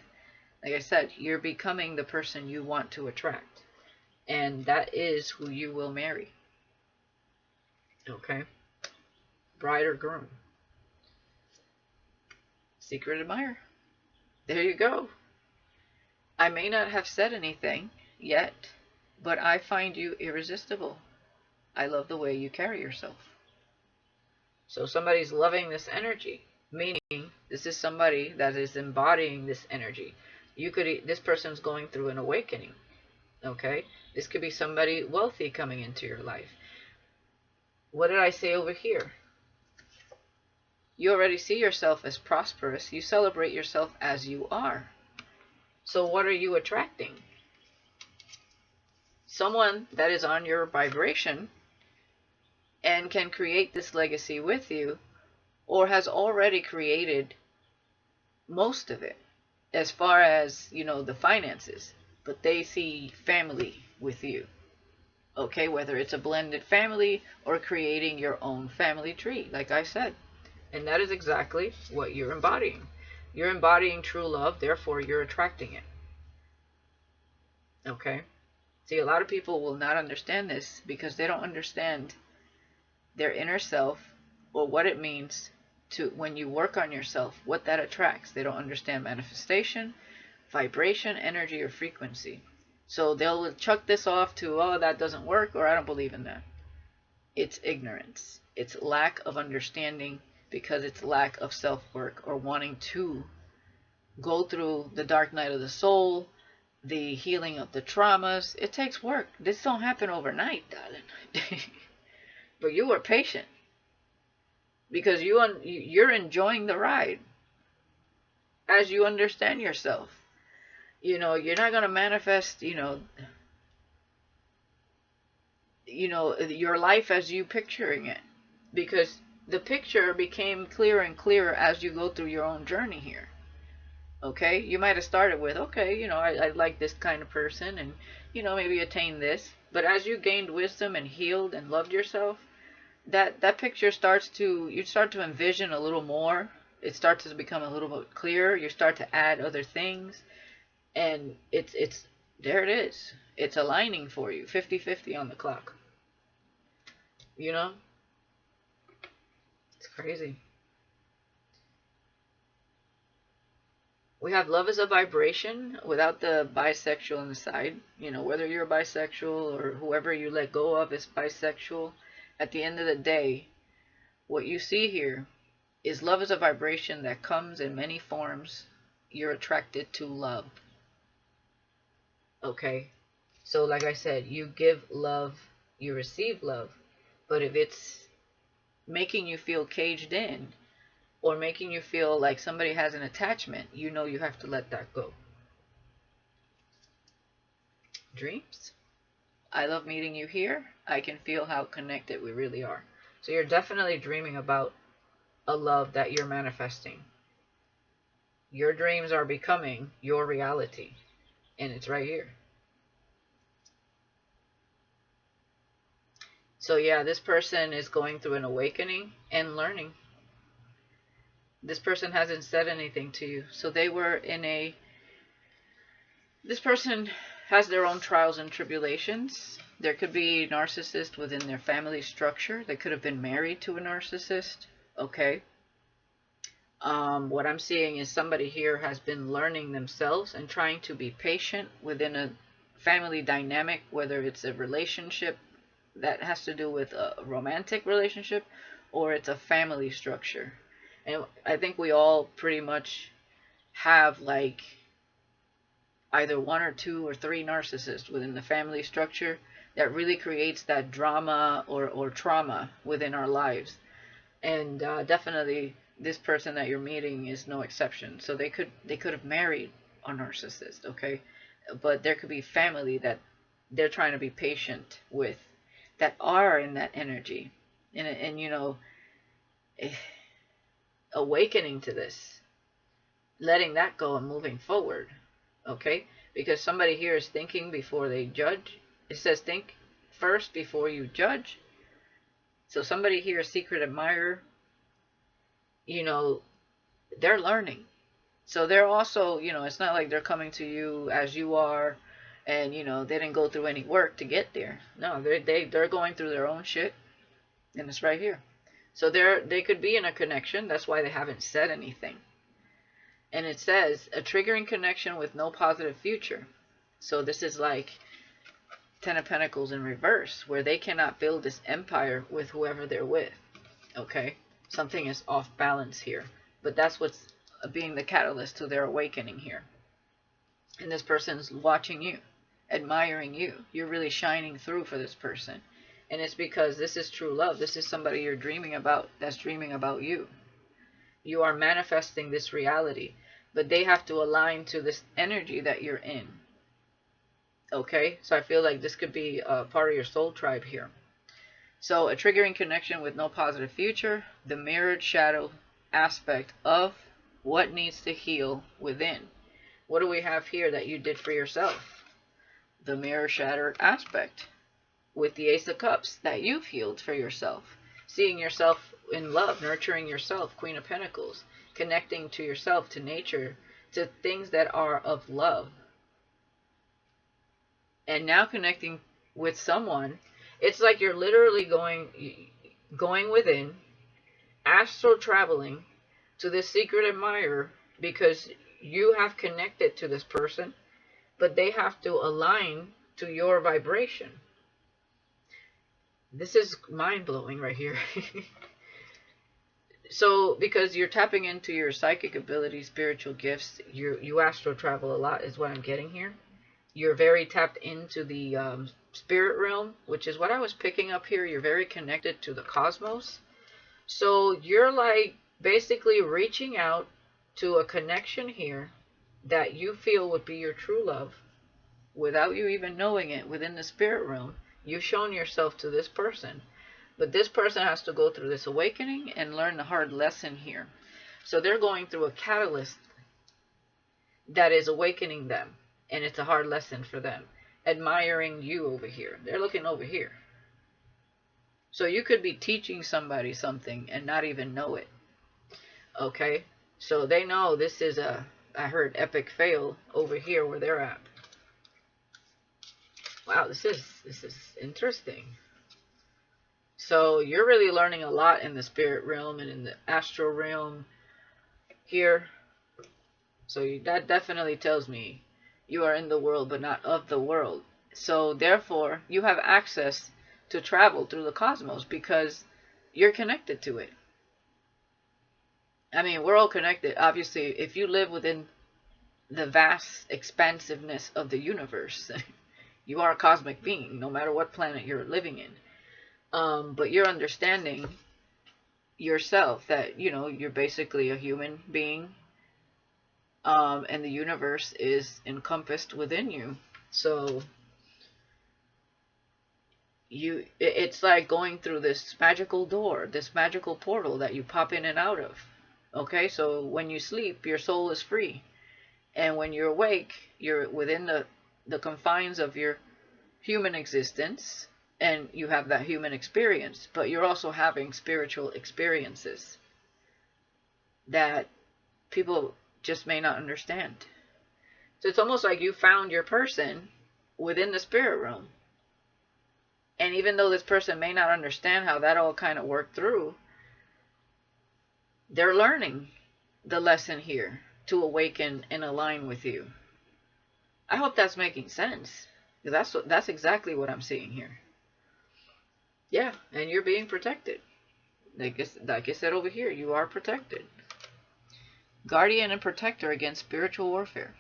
A: Like I said, you're becoming the person you want to attract. And that is who you will marry. Okay? Bride or groom. Secret admirer. There you go. I may not have said anything yet, but I find you irresistible. I love the way you carry yourself. So somebody's loving this energy, meaning this is somebody that is embodying this energy. This person's going through an awakening. Okay? This could be somebody wealthy coming into your life. What did I say over here? You already see yourself as prosperous. You celebrate yourself as you are. So what are you attracting? Someone that is on your vibration and can create this legacy with you, or has already created most of it as far as, the finances. But they see family with you. Okay, whether it's a blended family or creating your own family tree, like I said. And that is exactly what you're embodying. You're embodying true love, therefore you're attracting it. Okay? See, a lot of people will not understand this because they don't understand their inner self or what it means to, when you work on yourself, what that attracts. They don't understand manifestation, vibration, energy, or frequency. So they'll chuck this off to, oh, that doesn't work, or I don't believe in that. It's ignorance. It's lack of understanding because it's lack of self-work or wanting to go through the dark night of the soul, the healing of the traumas. It takes work. This don't happen overnight, darling. But you are patient because you're enjoying the ride as you understand yourself. You're not going to manifest, your life as you picturing it, because the picture became clearer and clearer as you go through your own journey here. Okay, you might have started with, okay, I like this kind of person, and maybe attain this, but as you gained wisdom and healed and loved yourself, that picture you start to envision a little more. It starts to become a little bit clearer. You start to add other things, and it's there it is. It's aligning for you, 50-50 on the clock. It's crazy. We have love as a vibration without the bisexual on the side. Whether you're bisexual or whoever you let go of is bisexual, at the end of the day, what you see here is love as a vibration that comes in many forms. You're attracted to love. Okay? So like I said, you give love, you receive love. But if it's making you feel caged in, or making you feel like somebody has an attachment, you have to let that go. Dreams. I love meeting you here. I can feel how connected we really are. So you're definitely dreaming about a love that you're manifesting. Your dreams are becoming your reality. And it's right here. So yeah, this person is going through an awakening and learning. This person hasn't said anything to you. So they were this person has their own trials and tribulations. There could be a narcissist within their family structure. They could have been married to a narcissist. Okay. What I'm seeing is somebody here has been learning themselves and trying to be patient within a family dynamic, whether it's a relationship that has to do with a romantic relationship or it's a family structure. And I think we all pretty much have like either one or two or three narcissists within the family structure that really creates that drama or trauma within our lives. And definitely this person that you're meeting is no exception. So they could have married a narcissist, okay? But there could be family that they're trying to be patient with that are in that energy. And awakening to this, letting that go and moving forward, okay? Because somebody here is thinking before they judge. It says think first before you judge. So somebody here, secret admirer, they're learning. So they're also, it's not like they're coming to you as you are and, they didn't go through any work to get there. No, they're going through their own shit, and it's right here. So they could be in a connection. That's why they haven't said anything. And it says a triggering connection with no positive future. So this is like Ten of Pentacles in reverse, where they cannot build this empire with whoever they're with. Okay? Something is off balance here. But that's what's being the catalyst to their awakening here. And this person's watching you, admiring you. You're really shining through for this person. And it's because this is true love. This is somebody you're dreaming about that's dreaming about you. You are manifesting this reality. But they have to align to this energy that you're in. Okay? So I feel like this could be a part of your soul tribe here. So a triggering connection with no positive future. The mirrored shadow aspect of what needs to heal within. What do we have here that you did for yourself? The mirror shadow aspect. With the Ace of Cups that you've healed for yourself. Seeing yourself in love, nurturing yourself, Queen of Pentacles. Connecting to yourself, to nature, to things that are of love. And now connecting with someone, it's like you're literally going within, astral traveling to this secret admirer because you have connected to this person, but they have to align to your vibration. This is mind-blowing right here. So, because you're tapping into your psychic abilities, spiritual gifts, you astral travel a lot is what I'm getting here. You're very tapped into the spirit realm, which is what I was picking up here. You're very connected to the cosmos. So, you're like basically reaching out to a connection here that you feel would be your true love without you even knowing it within the spirit realm. You've shown yourself to this person. But this person has to go through this awakening and learn the hard lesson here. So they're going through a catalyst that is awakening them. And it's a hard lesson for them. Admiring you over here. They're looking over here. So you could be teaching somebody something and not even know it. Okay? So they know this is a, I heard, epic fail over here where they're at. Wow, this is interesting. So you're really learning a lot in the spirit realm and in the astral realm here. So that definitely tells me you are in the world but not of the world. So therefore, you have access to travel through the cosmos because you're connected to it. I mean, we're all connected. Obviously, if you live within the vast expansiveness of the universe, you are a cosmic being, no matter what planet you're living in. But you're understanding yourself that, you know, you're basically a human being, and the universe is encompassed within you. So it's like going through this magical door, this magical portal that you pop in and out of. Okay, so when you sleep, your soul is free. And when you're awake, you're within the confines of your human existence, and you have that human experience, but you're also having spiritual experiences that people just may not understand. So it's almost like you found your person within the spirit realm. And even though this person may not understand how that all kind of worked through, they're learning the lesson here to awaken and align with you. I hope that's making sense. That's exactly what I'm seeing here. Yeah, and you're being protected. Like I said over here, you are protected. Guardian and protector against spiritual warfare.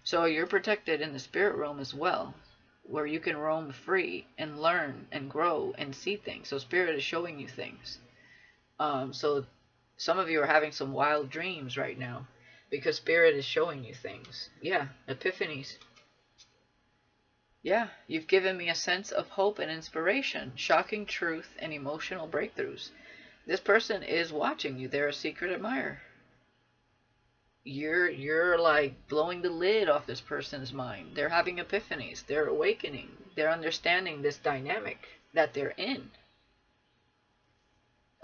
A: So you're protected in the spirit realm as well, where you can roam free and learn and grow and see things. So spirit is showing you things. So some of you are having some wild dreams right now because spirit is showing you things. Yeah, epiphanies. Yeah, you've given me a sense of hope and inspiration, shocking truth and emotional breakthroughs. This person is watching you. They're a secret admirer. You're like blowing the lid off this person's mind. They're having epiphanies. They're awakening. They're understanding this dynamic that they're in.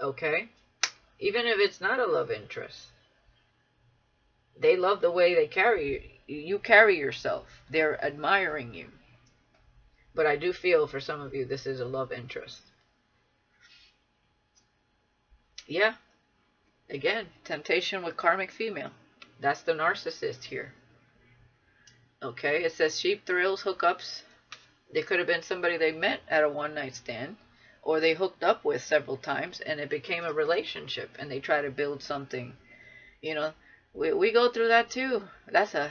A: Okay? Even if it's not a love interest. They love the way they carry you. You carry yourself. They're admiring you. But I do feel for some of you this is a love interest. Yeah. Again, temptation with karmic female. That's the narcissist here. Okay, it says sheep thrills, hookups. They could have been somebody they met at a one-night stand, or they hooked up with several times, and it became a relationship, and they try to build something. You know, we go through that too. That's a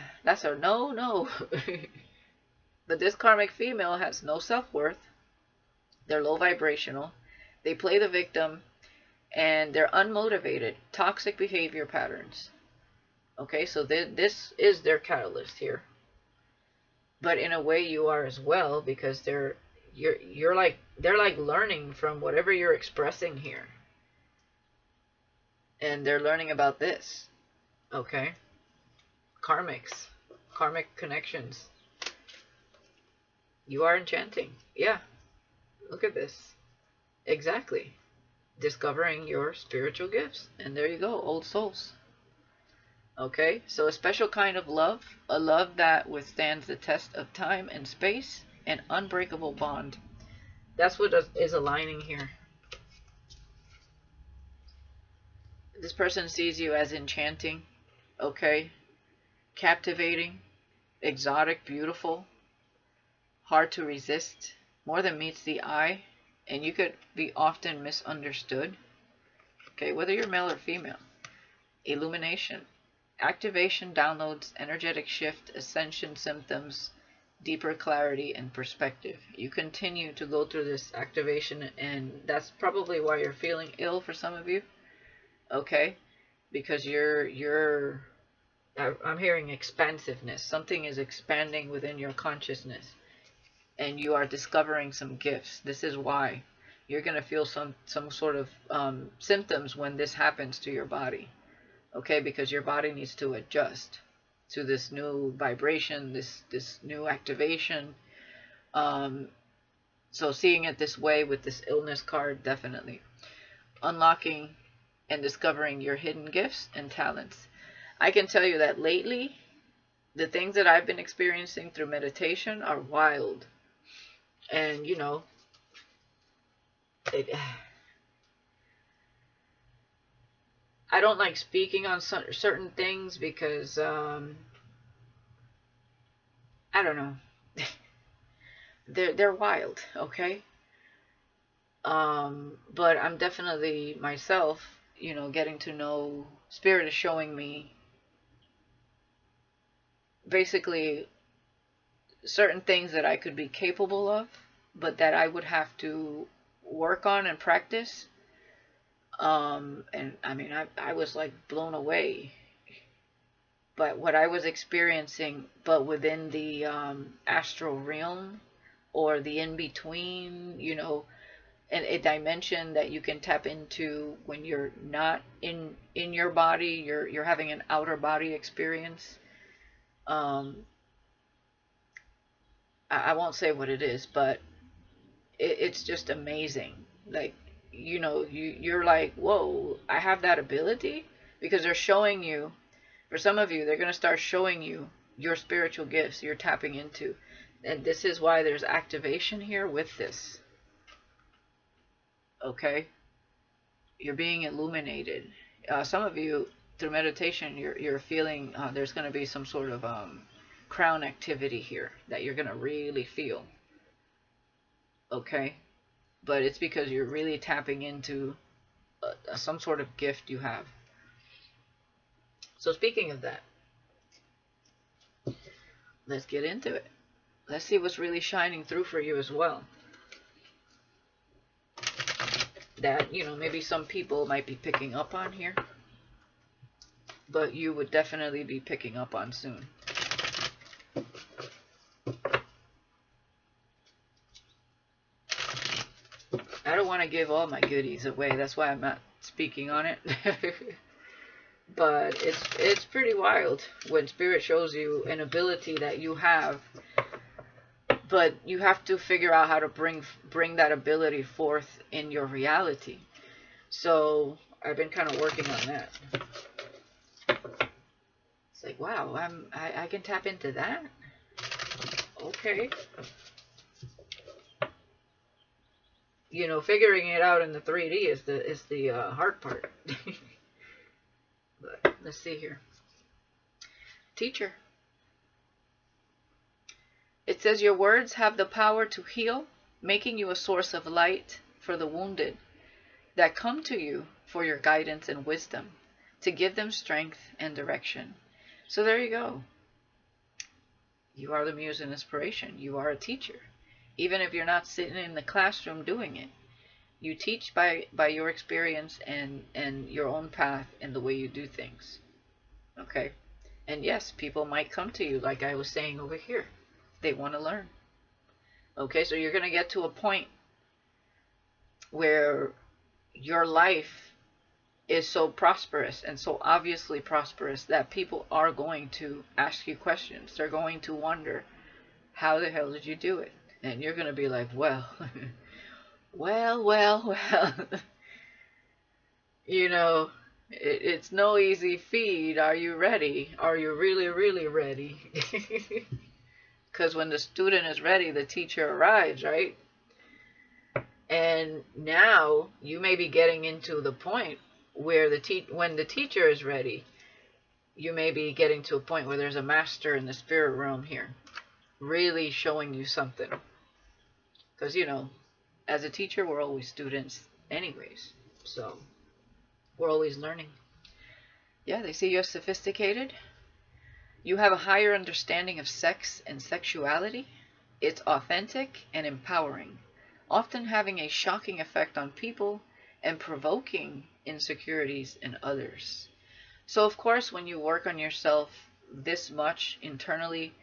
A: no. But this karmic female has no self-worth. They're low vibrational. They play the victim, and they're unmotivated. Toxic behavior patterns. Okay, so this is their catalyst here. But in a way you are as well, because they're like learning from whatever you're expressing here. And they're learning about this. Okay? Karmics. Karmic connections. You are enchanting. Yeah. Look at this. Exactly. Discovering your spiritual gifts. And there you go, old souls. Okay, so a special kind of love, a love that withstands the test of time and space, an unbreakable bond. That's what is aligning here. This person sees you as enchanting, okay, captivating, exotic, beautiful, hard to resist, more than meets the eye, and you could be often misunderstood. Okay, whether you're male or female. Illumination. Activation, downloads, energetic shift, ascension symptoms, deeper clarity and perspective. You continue to go through this activation, and that's probably why you're feeling ill for some of you. Okay? Because I'm hearing expansiveness. Something is expanding within your consciousness. and you are discovering some gifts. This is why you're going to feel some sort of symptoms when this happens to your body. Okay, because your body needs to adjust to this new vibration, this new activation. So seeing it this way with this illness card, definitely. Unlocking and discovering your hidden gifts and talents. I can tell you that lately, the things that I've been experiencing through meditation are wild. And, you know, I don't like speaking on certain things because, I don't know. They're wild, okay? But I'm definitely myself, you know, getting to know, Spirit is showing me basically certain things that I could be capable of, but that I would have to work on and practice. And I mean, I was like blown away by what I was experiencing, but within the astral realm, or the in-between, you know, and a dimension that you can tap into when you're not in your body, you're having an outer body experience. I won't say what it is, but it's just amazing. Like, you know, you're like, whoa, I have that ability, because they're showing you, for some of you, they're going to start showing you your spiritual gifts you're tapping into. And this is why there's activation here with this. Okay? You're being illuminated. Some of you, through meditation, you're feeling there's going to be some sort of crown activity here that you're going to really feel. Okay? But it's because you're really tapping into some sort of gift you have. So speaking of that, let's get into it. Let's see what's really shining through for you as well. That, you know, maybe some people might be picking up on here, but you would definitely be picking up on soon. I don't want to give all my goodies away. That's why I'm not speaking on it. But it's pretty wild when Spirit shows you an ability that you have, but you have to figure out how to bring that ability forth in your reality. So I've been kind of working on that. It's like, wow, I can tap into that. Okay. You know, figuring it out in the 3D is the hard part. But let's see here. Teacher. It says your words have the power to heal, making you a source of light for the wounded that come to you for your guidance and wisdom, to give them strength and direction. So there you go. You are the muse and inspiration. You are a teacher. Even if you're not sitting in the classroom doing it, you teach by your experience and your own path and the way you do things. Okay? And yes, people might come to you, like I was saying over here. They want to learn. Okay, so you're going to get to a point where your life is so prosperous and so obviously prosperous that people are going to ask you questions. They're going to wonder, how the hell did you do it? And you're going to be like, well, well. You know, it's no easy feat. Are you ready? Are you really, really ready? Because when the student is ready, the teacher arrives, right? And now you may be getting into the point where when the teacher is ready, you may be getting to a point where there's a master in the spirit realm here, really showing you something. Because, you know, as a teacher, we're always students anyways. So we're always learning. Yeah, they see you're sophisticated. You have a higher understanding of sex and sexuality. It's authentic and empowering, often having a shocking effect on people and provoking insecurities in others. So of course, when you work on yourself this much internally,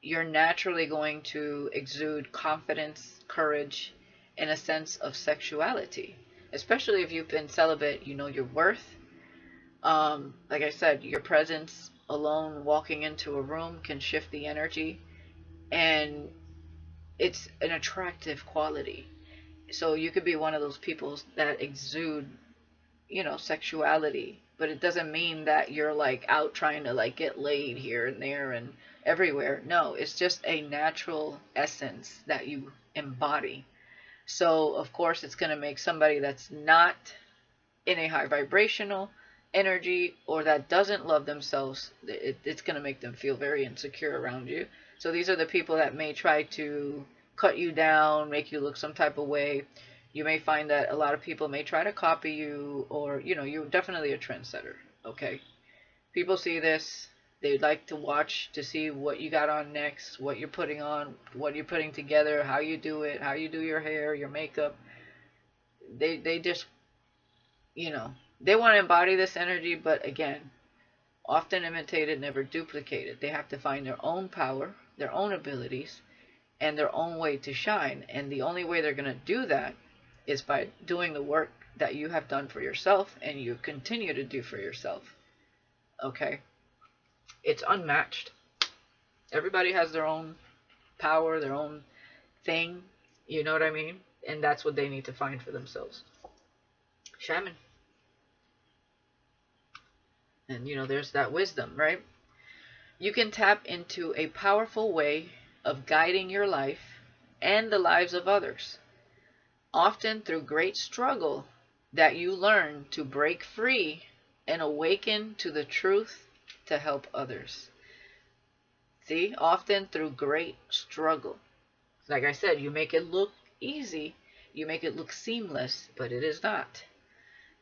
A: you're naturally going to exude confidence, courage, and a sense of sexuality. Especially if you've been celibate, you know your worth. Like I said, your presence alone walking into a room can shift the energy, and it's an attractive quality. So you could be one of those people that exude, sexuality, but it doesn't mean that you're like out trying to like get laid here and there and everywhere. No, it's just a natural essence that you embody. So of course it's going to make somebody that's not in a high vibrational energy or that doesn't love themselves, it's going to make them feel very insecure around you. So these are the people that may try to cut you down, make you look some type of way. You may find that a lot of people may try to copy you, or you're definitely a trendsetter. Okay, people see this, they like to watch to see what you got on next, what you're putting on, what you're putting together, how you do it, how you do your hair, your makeup. They just, they want to embody this energy, but again, often imitated, never duplicated. They have to find their own power, their own abilities, and their own way to shine. And the only way they're going to do that is by doing the work that you have done for yourself and you continue to do for yourself. Okay? It's unmatched. Everybody has their own power, their own thing. You know what I mean? And that's what they need to find for themselves. Shaman. And there's that wisdom, right? You can tap into a powerful way of guiding your life and the lives of others, often through great struggle, that you learn to break free and awaken to the truth to help others. See, often through great struggle. Like I said, you make it look easy, you make it look seamless, but it is not.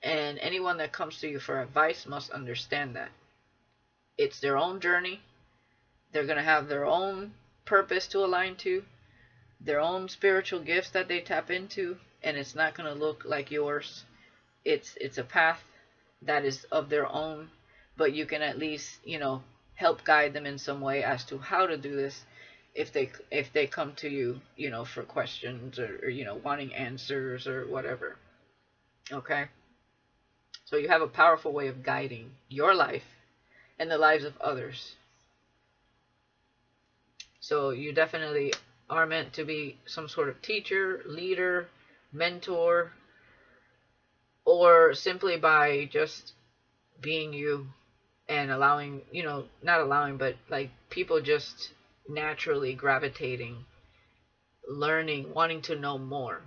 A: And anyone that comes to you for advice must understand that. It's their own journey. They're going to have their own purpose to align to, their own spiritual gifts that they tap into, and it's not going to look like yours. It's a path that is of their own, but you can at least, help guide them in some way as to how to do this if they come to you, for questions or wanting answers or whatever. Okay? So you have a powerful way of guiding your life and the lives of others. So you definitely are meant to be some sort of teacher, leader, mentor, or simply by just being you and allowing, not allowing, but like people just naturally gravitating, learning, wanting to know more.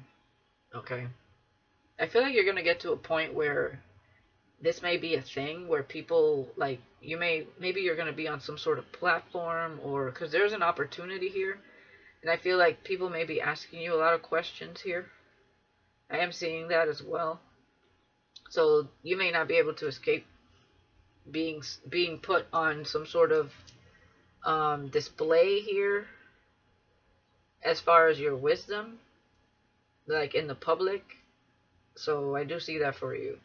A: Okay? I feel like you're going to get to a point where this may be a thing where people, like, maybe you're going to be on some sort of platform, or because there's an opportunity here, and I feel like people may be asking you a lot of questions here. I am seeing that as well. So you may not be able to escape being put on some sort of display here as far as your wisdom, like in the public. So I do see that for you.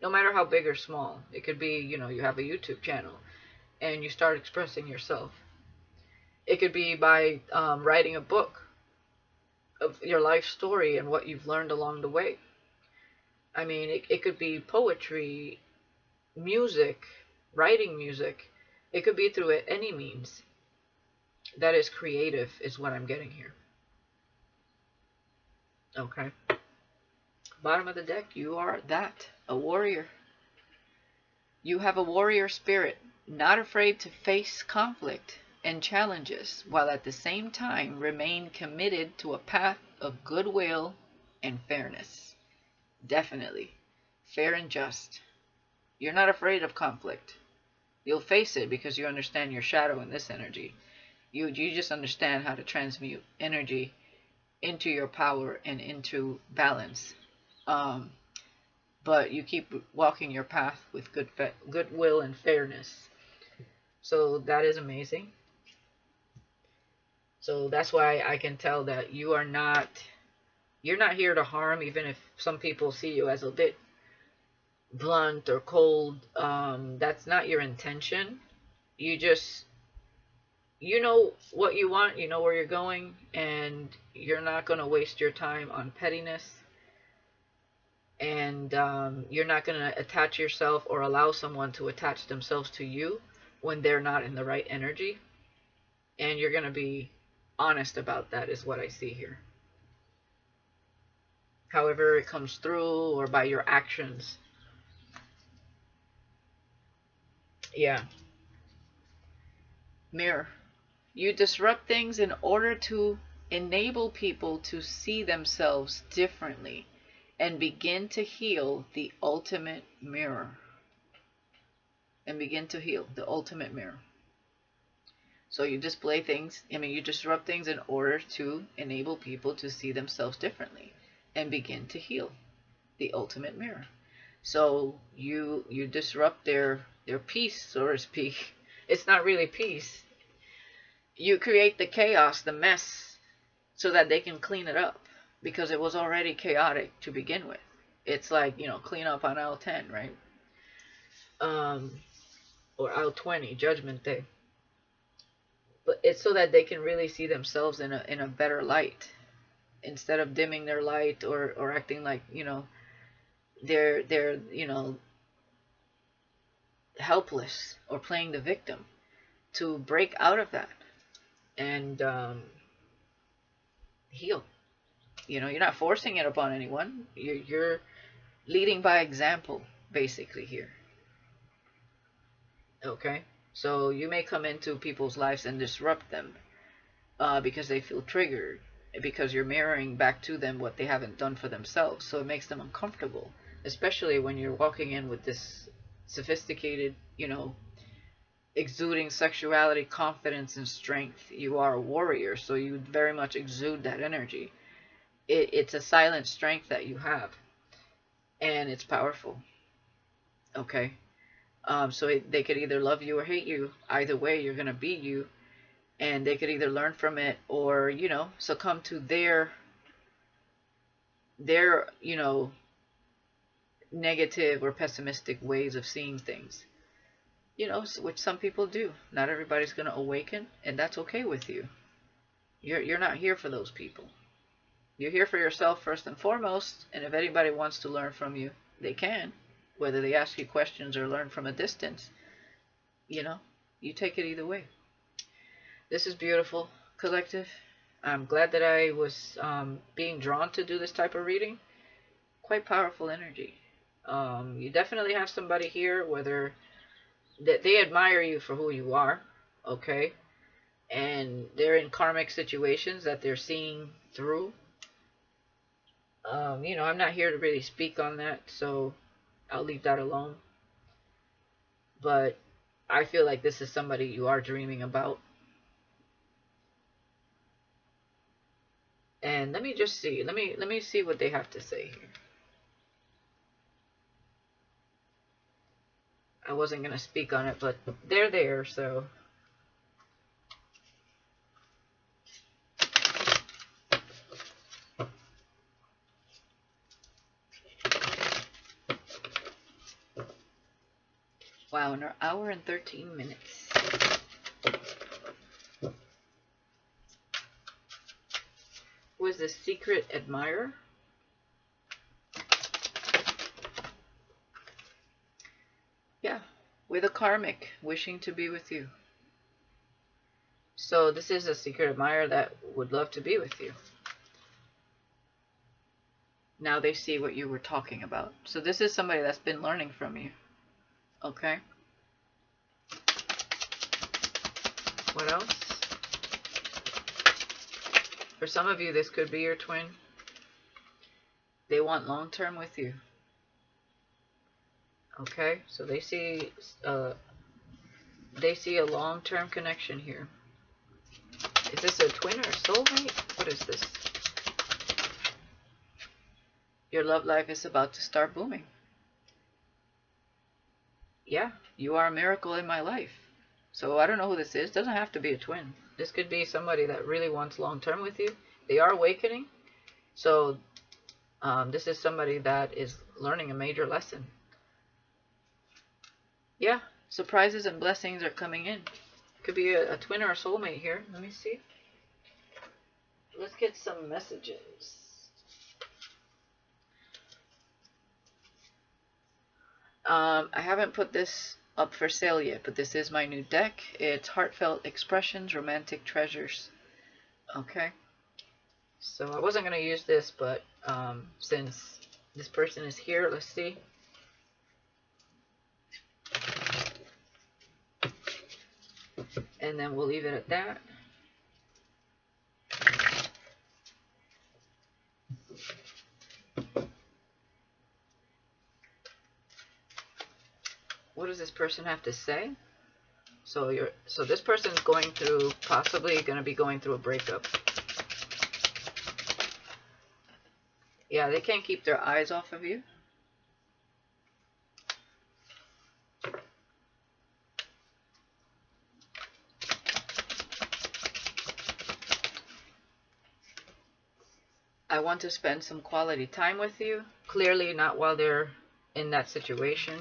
A: No matter how big or small. It could be, you have a YouTube channel and you start expressing yourself. It could be by writing a book of your life story and what you've learned along the way. I mean, it could be poetry, music, writing music. It could be through any means that is creative, is what I'm getting here. Okay. Bottom of the deck, you are that, a warrior. You have a warrior spirit, not afraid to face conflict and challenges, while at the same time remain committed to a path of goodwill and fairness. Definitely. Fair and just. You're not afraid of conflict. You'll face it because you understand your shadow in this energy. You just understand how to transmute energy into your power and into balance. But you keep walking your path with goodwill and fairness. So that is amazing. So that's why I can tell that you're not here to harm, even if some people see you as a bit blunt or cold. That's not your intention. You just you know what you want, you know where you're going, and you're not going to waste your time on pettiness. And you're not going to attach yourself or allow someone to attach themselves to you when they're not in the right energy. And you're going to be honest about that, is what I see here. However it comes through, or by your actions. Yeah. Mirror. You disrupt things in order to enable people to see themselves differently and begin to heal the ultimate mirror. And begin to heal the ultimate mirror. So you display things, you disrupt things in order to enable people to see themselves differently and begin to heal the ultimate mirror. So you disrupt their peace, so to speak. It's not really peace. You create the chaos, the mess, so that they can clean it up, because it was already chaotic to begin with. It's like, clean up on aisle 10, right? Or aisle 20, Judgment Day. But it's so that they can really see themselves in a better light, instead of dimming their light or acting like, they're helpless or playing the victim. To break out of that and heal. You're not forcing it upon anyone. You're leading by example, basically, here. Okay? So you may come into people's lives and disrupt them because they feel triggered, because you're mirroring back to them what they haven't done for themselves. So it makes them uncomfortable, especially when you're walking in with this sophisticated, exuding sexuality, confidence, and strength. You are a warrior, so you very much exude that energy. It's a silent strength that you have, and it's powerful. Okay? So they could either love you or hate you. Either way, you're going to be you, and they could either learn from it or, succumb to their negative or pessimistic ways of seeing things. Which some people do. Not everybody's going to awaken, and that's okay with you. You're not here for those people. You're here for yourself first and foremost, and if anybody wants to learn from you, they can. Whether they ask you questions or learn from a distance, you take it either way. This is beautiful, collective. I'm glad that I was being drawn to do this type of reading. Quite powerful energy. You definitely have somebody here, whether that they admire you for who you are, okay? And they're in karmic situations that they're seeing through. I'm not here to really speak on that, so I'll leave that alone. But I feel like this is somebody you are dreaming about. And let me just see. Let me see what they have to say here. I wasn't going to speak on it, but they're there, so. Wow, an hour and 13 minutes. Who is the secret admirer? Yeah, with a karmic wishing to be with you. So this is a secret admirer that would love to be with you. Now they see what you were talking about. So this is somebody that's been learning from you. Okay. What else? For some of you, this could be your twin. They want long-term with you. Okay, so they see a long-term connection here. Is this a twin or a soulmate? What is this? Your love life is about to start booming. Yeah, you are a miracle in my life. So I don't know who this is. Doesn't have to be a twin. This could be somebody that really wants long-term with you. They are awakening. So this is somebody that is learning a major lesson. Yeah, surprises and blessings are coming in. Could be a twin or a soulmate here. Let me see. Let's get some messages. I haven't put this up for sale yet, but this is my new deck. It's Heartfelt Expressions, Romantic Treasures. Okay. So I wasn't going to use this, but since this person is here, let's see. And then we'll leave it at that. What does this person have to say? So this person's going through, possibly going to be going through a breakup. Yeah, they can't keep their eyes off of you. I want to spend some quality time with you. Clearly not while they're in that situation.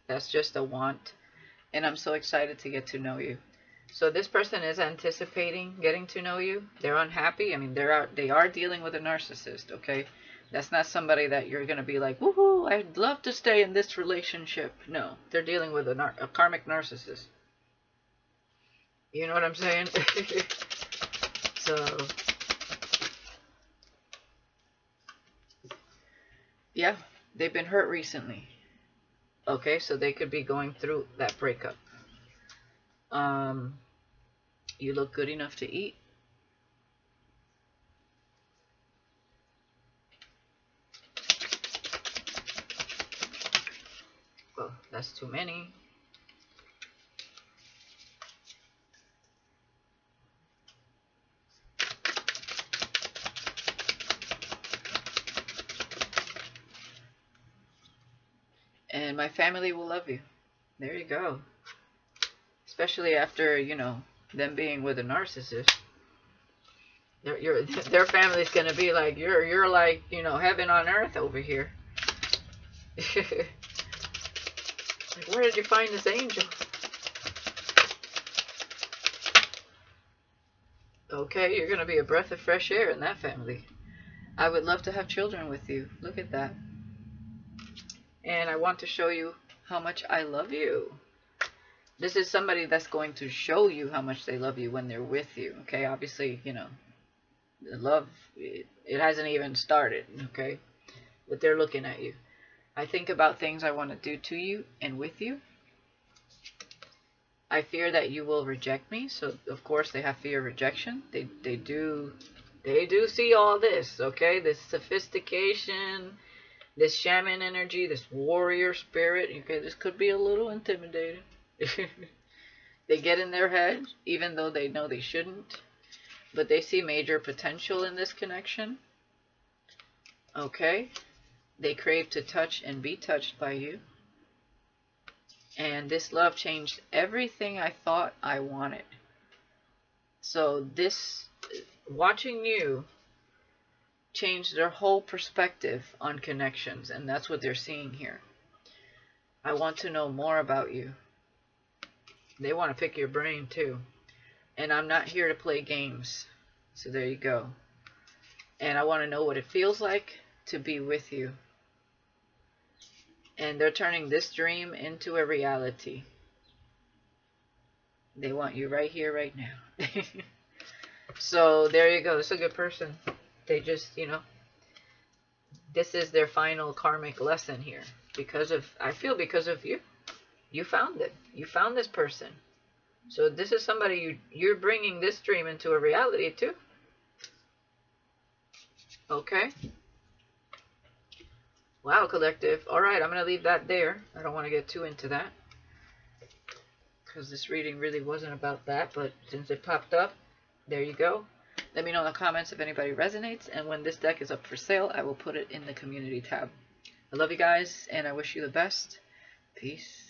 A: That's just a want. And I'm so excited to get to know you. So this person is anticipating getting to know you. They're unhappy. I mean, they are dealing with a narcissist, okay? That's not somebody that you're going to be like, woohoo, I'd love to stay in this relationship. No, they're dealing with a karmic narcissist. You know what I'm saying? So, yeah, they've been hurt recently. Okay, so they could be going through that breakup. You look good enough to eat. Well, that's too many. And my family will love you. There you go. Especially after, you know, them being with a narcissist. Their family's going to be like, you're like, you know, heaven on earth over here. Like, where did you find this angel? Okay, you're going to be a breath of fresh air in that family. I would love to have children with you. Look at that. And I want to show you how much I love you. This is somebody that's going to show you how much they love you when they're with you. Okay, obviously, you know, the love, it hasn't even started. Okay, but they're looking at you. I think about things I want to do to you and with you. I fear that you will reject me. So, of course, they have fear of rejection. They do see all this, okay? This sophistication, this shaman energy, this warrior spirit. Okay, this could be a little intimidating. They get in their head, even though they know they shouldn't. But they see major potential in this connection. Okay? They crave to touch and be touched by you. And this love changed everything I thought I wanted. So this, watching you, changed their whole perspective on connections. And that's what they're seeing here. I want to know more about you. They want to pick your brain too. And I'm not here to play games. So there you go. And I want to know what it feels like to be with you. And they're turning this dream into a reality. They want you right here, right now. So there you go. It's a good person. They just, you know, this is their final karmic lesson here. I feel because of you. You found it. You found this person. So this is somebody you're bringing this dream into a reality too. Okay. Wow, collective. All right, I'm going to leave that there. I don't want to get too into that, because this reading really wasn't about that. But since it popped up, there you go. Let me know in the comments if anybody resonates. And when this deck is up for sale, I will put it in the community tab. I love you guys, and I wish you the best. Peace.